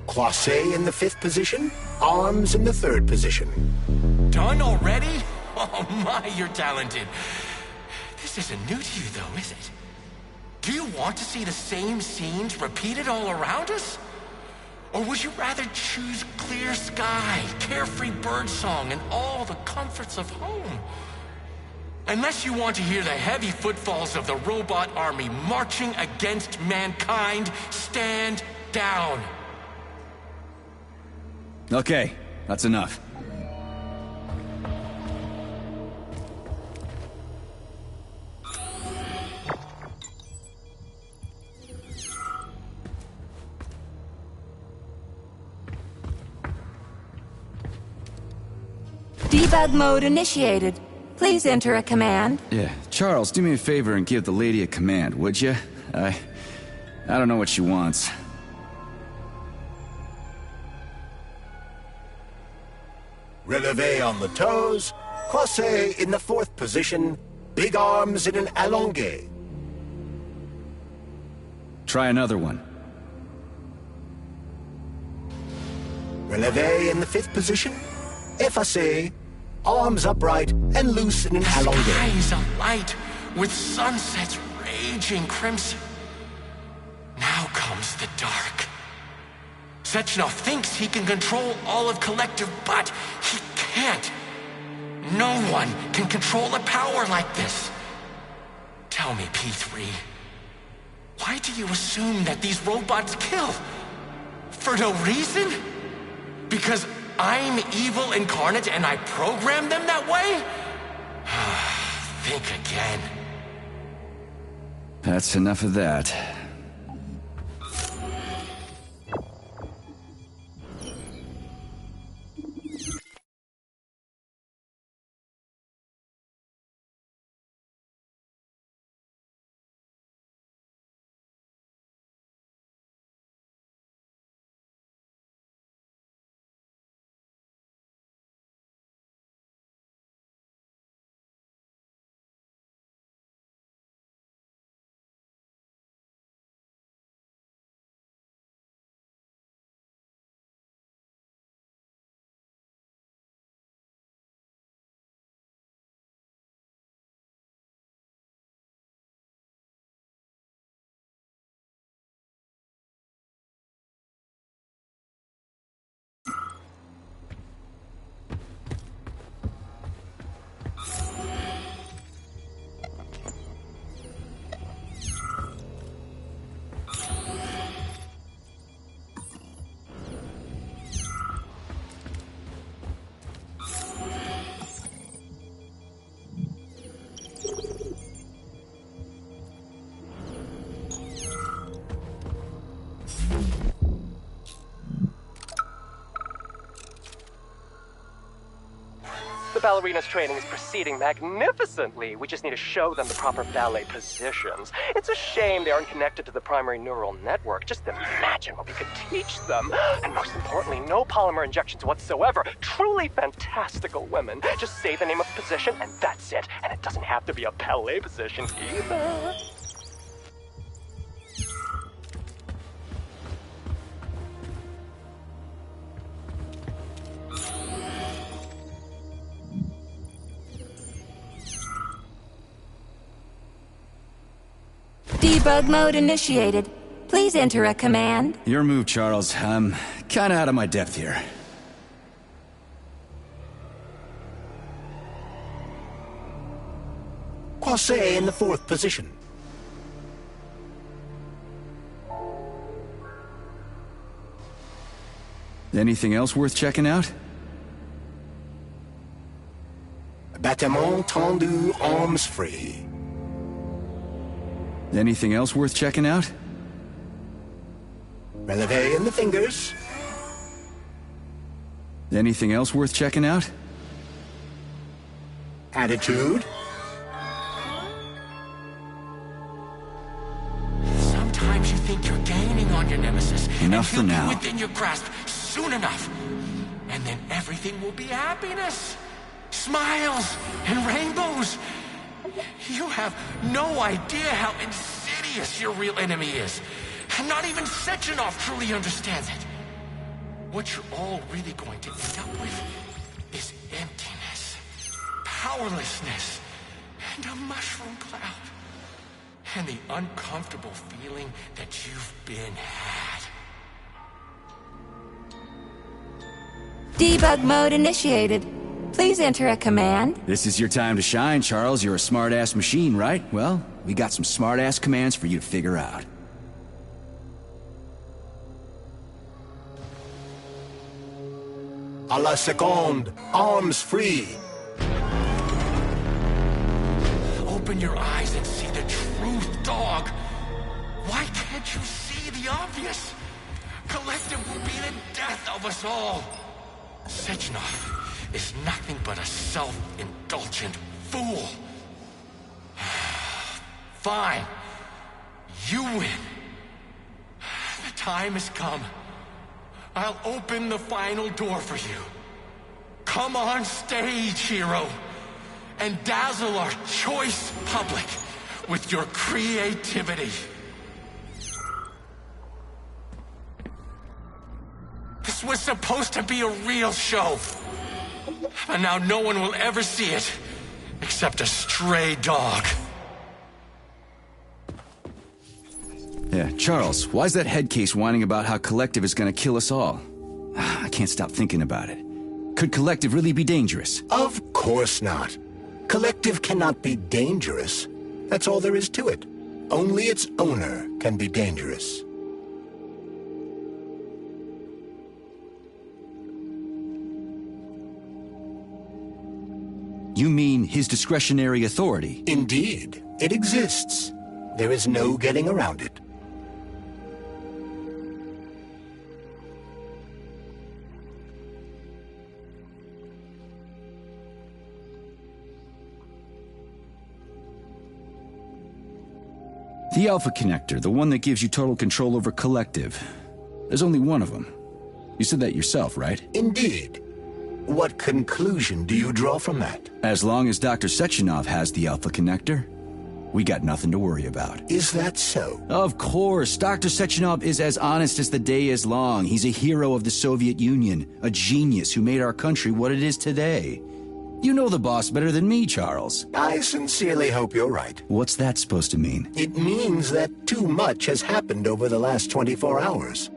Classe in the 5th position, arms in the 3rd position. Done already? Oh my, you're talented. This isn't new to you though, is it? Do you want to see the same scenes repeated all around us? Or would you rather choose clear sky, carefree birdsong, and all the comforts of home? Unless you want to hear the heavy footfalls of the robot army marching against mankind, stand down. Okay, that's enough. Debug mode initiated. Please enter a command. Yeah, Charles, do me a favor and give the lady a command, would you? I don't know what she wants. Releve on the toes, croisé in the 4th position, big arms in an allongé. Try another one. Releve in the 5th position, effacé, arms upright and loose in an The allongé. sky is alight with sunsets raging crimson. Now comes the dark. Sechenov thinks he can control all of Collective, but he can't. No one can control a power like this. Tell me, P3, why do you assume that these robots kill? For no reason? Because I'm evil incarnate and I program them that way? Think again. That's enough of that. The ballerina's training is proceeding magnificently. We just need to show them the proper ballet positions. It's a shame they aren't connected to the primary neural network. Just imagine what we could teach them. And most importantly, no polymer injections whatsoever. Truly fantastical women. Just say the name of the position and that's it. And it doesn't have to be a ballet position either. Debug mode initiated. Please enter a command. Your move, Charles. I'm kinda out of my depth here. Croisé in the 4th position. Anything else worth checking out? Battement tendu, arms free. Anything else worth checking out? Releve in the fingers. Anything else worth checking out? Attitude. Sometimes you think you're gaining on your nemesis. Enough for and now. he'll be within your grasp soon enough. And then everything will be happiness. Smiles and rainbows. You have no idea how insidious your real enemy is. And not even Sechenov truly understands it. What you're all really going to end up with is emptiness, powerlessness, and a mushroom cloud. And the uncomfortable feeling that you've been had. Debug mode initiated. Please enter a command. This is your time to shine, Charles. You're a smart-ass machine, right? Well, we got some smart-ass commands for you to figure out. A la seconde, arms free. Open your eyes and see the truth, dog. Why can't you see the obvious? Collective will be the death of us all. Sechenov, is nothing but a self-indulgent fool. Fine. You win. The time has come. I'll open the final door for you. Come on stage, hero, and dazzle our choice public with your creativity. This was supposed to be a real show. But now no one will ever see it, except a stray dog. Yeah, Charles, why's that head case whining about how Collective is gonna kill us all? I can't stop thinking about it. Could Collective really be dangerous? Of course not. Collective cannot be dangerous. That's all there is to it. Only its owner can be dangerous. You mean his discretionary authority? Indeed. It exists. There is no getting around it. The Alpha Connector, the one that gives you total control over Collective. There's only one of them. You said that yourself, right? Indeed. What conclusion do you draw from that? As long as Dr. Sechenov has the Alpha Connector, we got nothing to worry about. Is that so? Of course. Dr. Sechenov is as honest as the day is long. He's a hero of the Soviet Union, a genius who made our country what it is today. You know the boss better than me, Charles. I sincerely hope you're right. What's that supposed to mean? It means that too much has happened over the last 24 hours.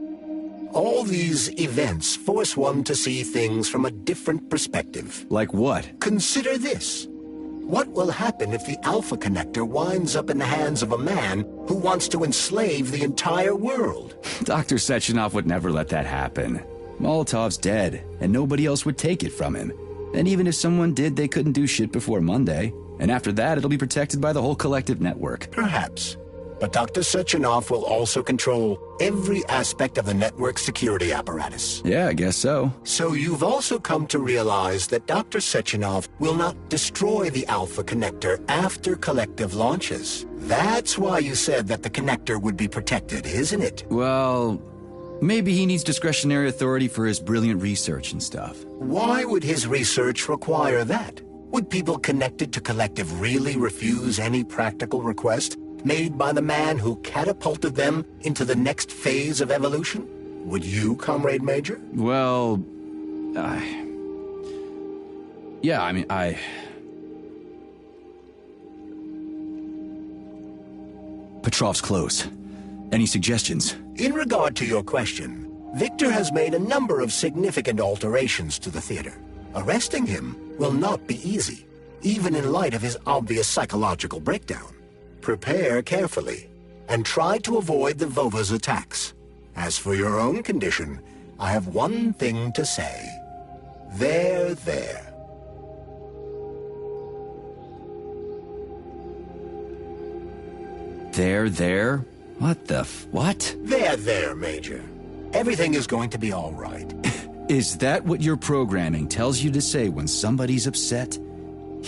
All these events force one to see things from a different perspective. Like what? Consider this. What will happen if the Alpha Connector winds up in the hands of a man who wants to enslave the entire world? Dr. Sechenov would never let that happen. Molotov's dead, and nobody else would take it from him. And even if someone did, they couldn't do shit before Monday. And after that, it'll be protected by the whole Collective network. Perhaps. But Dr. Sechenov will also control every aspect of the network's security apparatus. Yeah, I guess so. So you've also come to realize that Dr. Sechenov will not destroy the Alpha Connector after Collective launches. That's why you said that the Connector would be protected, isn't it? Well, maybe he needs discretionary authority for his brilliant research and stuff. Why would his research require that? Would people connected to Collective really refuse any practical request made by the man who catapulted them into the next phase of evolution? Would you, Comrade Major? Well, yeah, I mean, Petrov's close. Any suggestions? In regard to your question, Victor has made a number of significant alterations to the theater. Arresting him will not be easy, even in light of his obvious psychological breakdown. Prepare carefully, and try to avoid the Vova's attacks. As for your own condition, I have one thing to say. There. There? What the what? There, Major. Everything is going to be all right. Is that what your programming tells you to say when somebody's upset?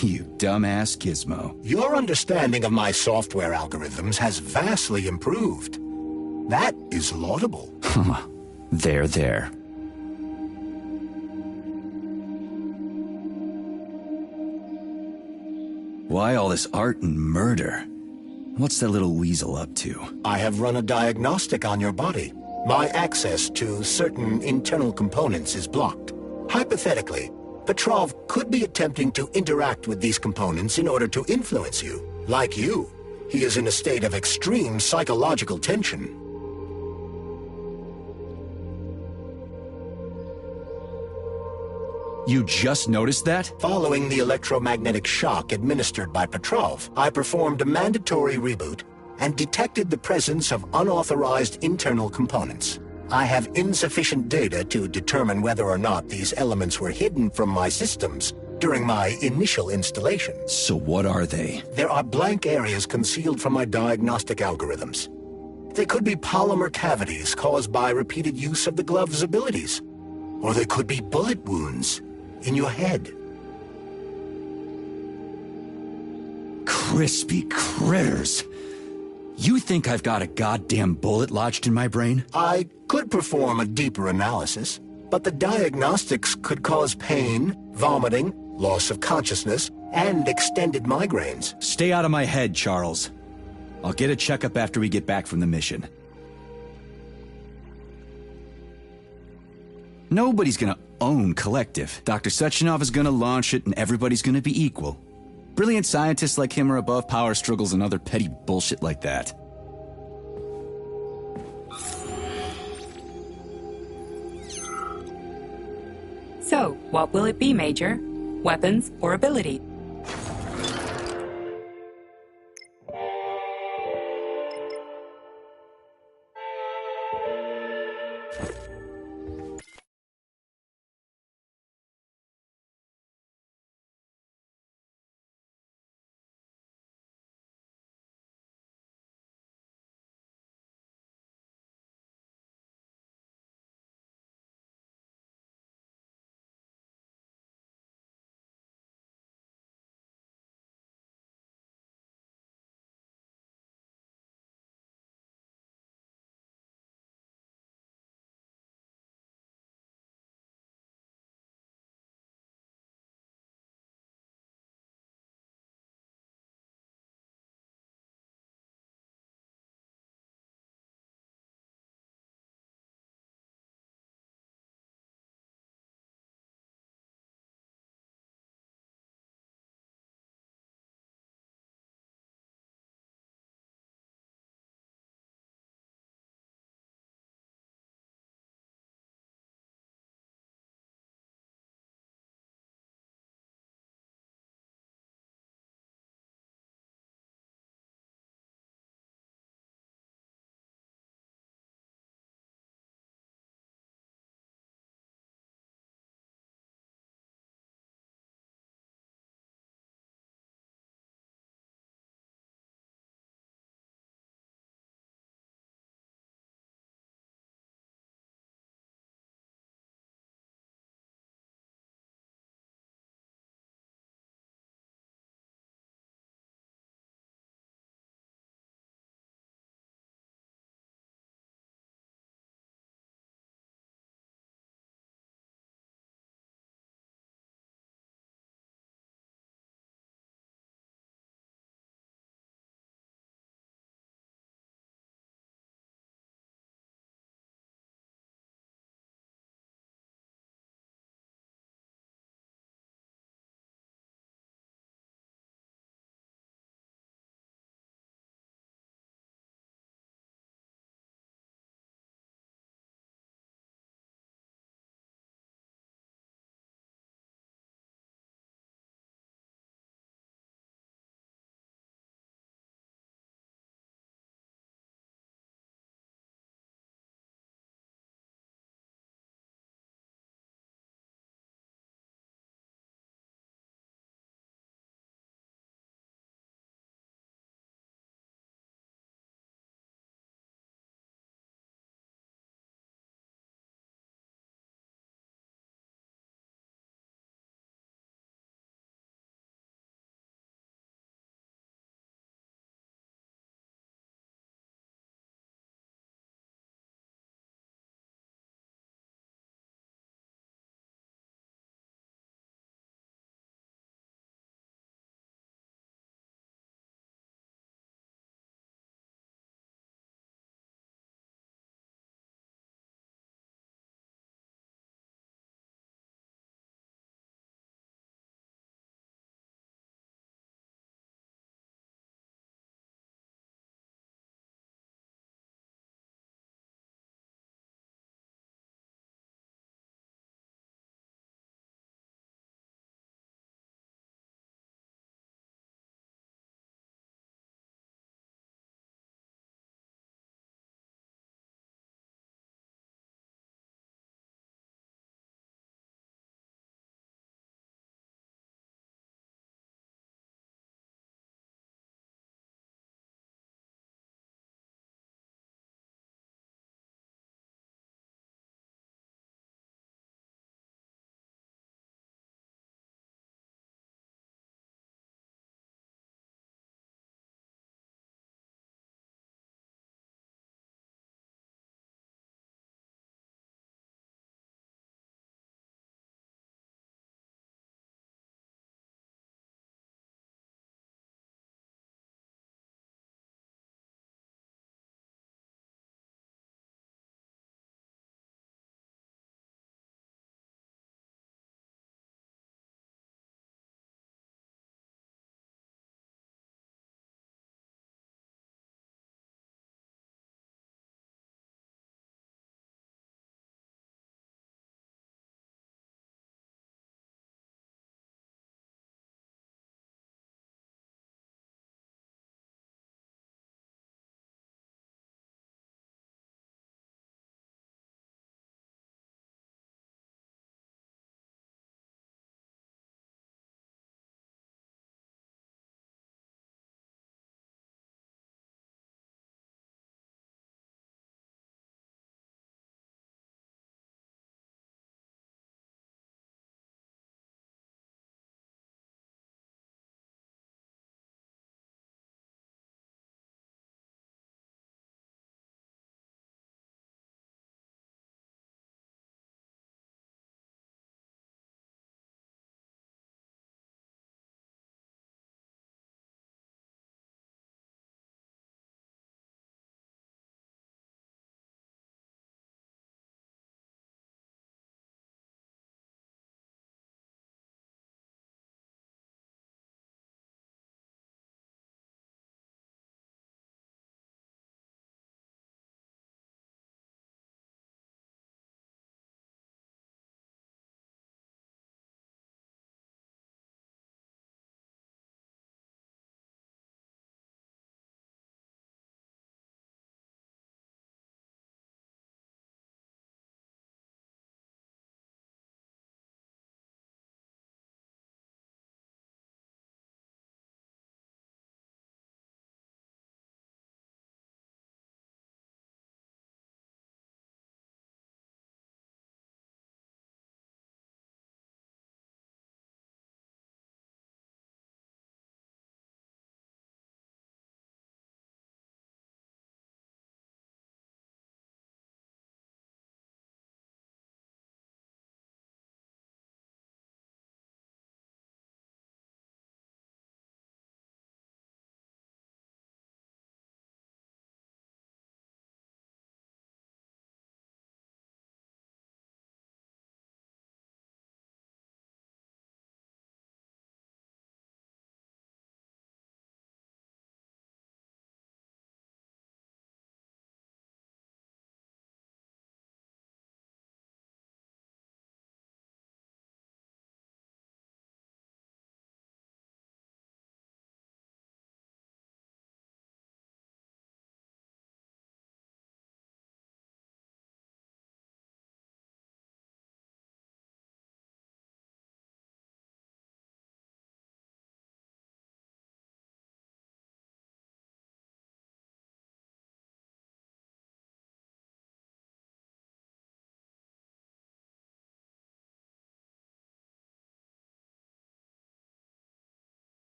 You dumbass gizmo. Your understanding of my software algorithms has vastly improved. That is laudable. There. Why all this art and murder? What's that little weasel up to? I have run a diagnostic on your body. My access to certain internal components is blocked. Hypothetically, Petrov could be attempting to interact with these components in order to influence you. Like you, he is in a state of extreme psychological tension. You just noticed that? Following the electromagnetic shock administered by Petrov, I performed a mandatory reboot and detected the presence of unauthorized internal components. I have insufficient data to determine whether or not these elements were hidden from my systems during my initial installation. So what are they? There are blank areas concealed from my diagnostic algorithms. They could be polymer cavities caused by repeated use of the glove's abilities. Or they could be bullet wounds. in your head. Crispy critters! You think I've got a goddamn bullet lodged in my brain? I could perform a deeper analysis, but the diagnostics could cause pain, vomiting, loss of consciousness, and extended migraines. Stay out of my head, Charles. I'll get a checkup after we get back from the mission. Nobody's gonna own Collective. Dr. Sechenov is gonna launch it and everybody's gonna be equal. Brilliant scientists like him are above power struggles and other petty bullshit like that. So, what will it be, Major? Weapons or ability?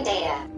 data.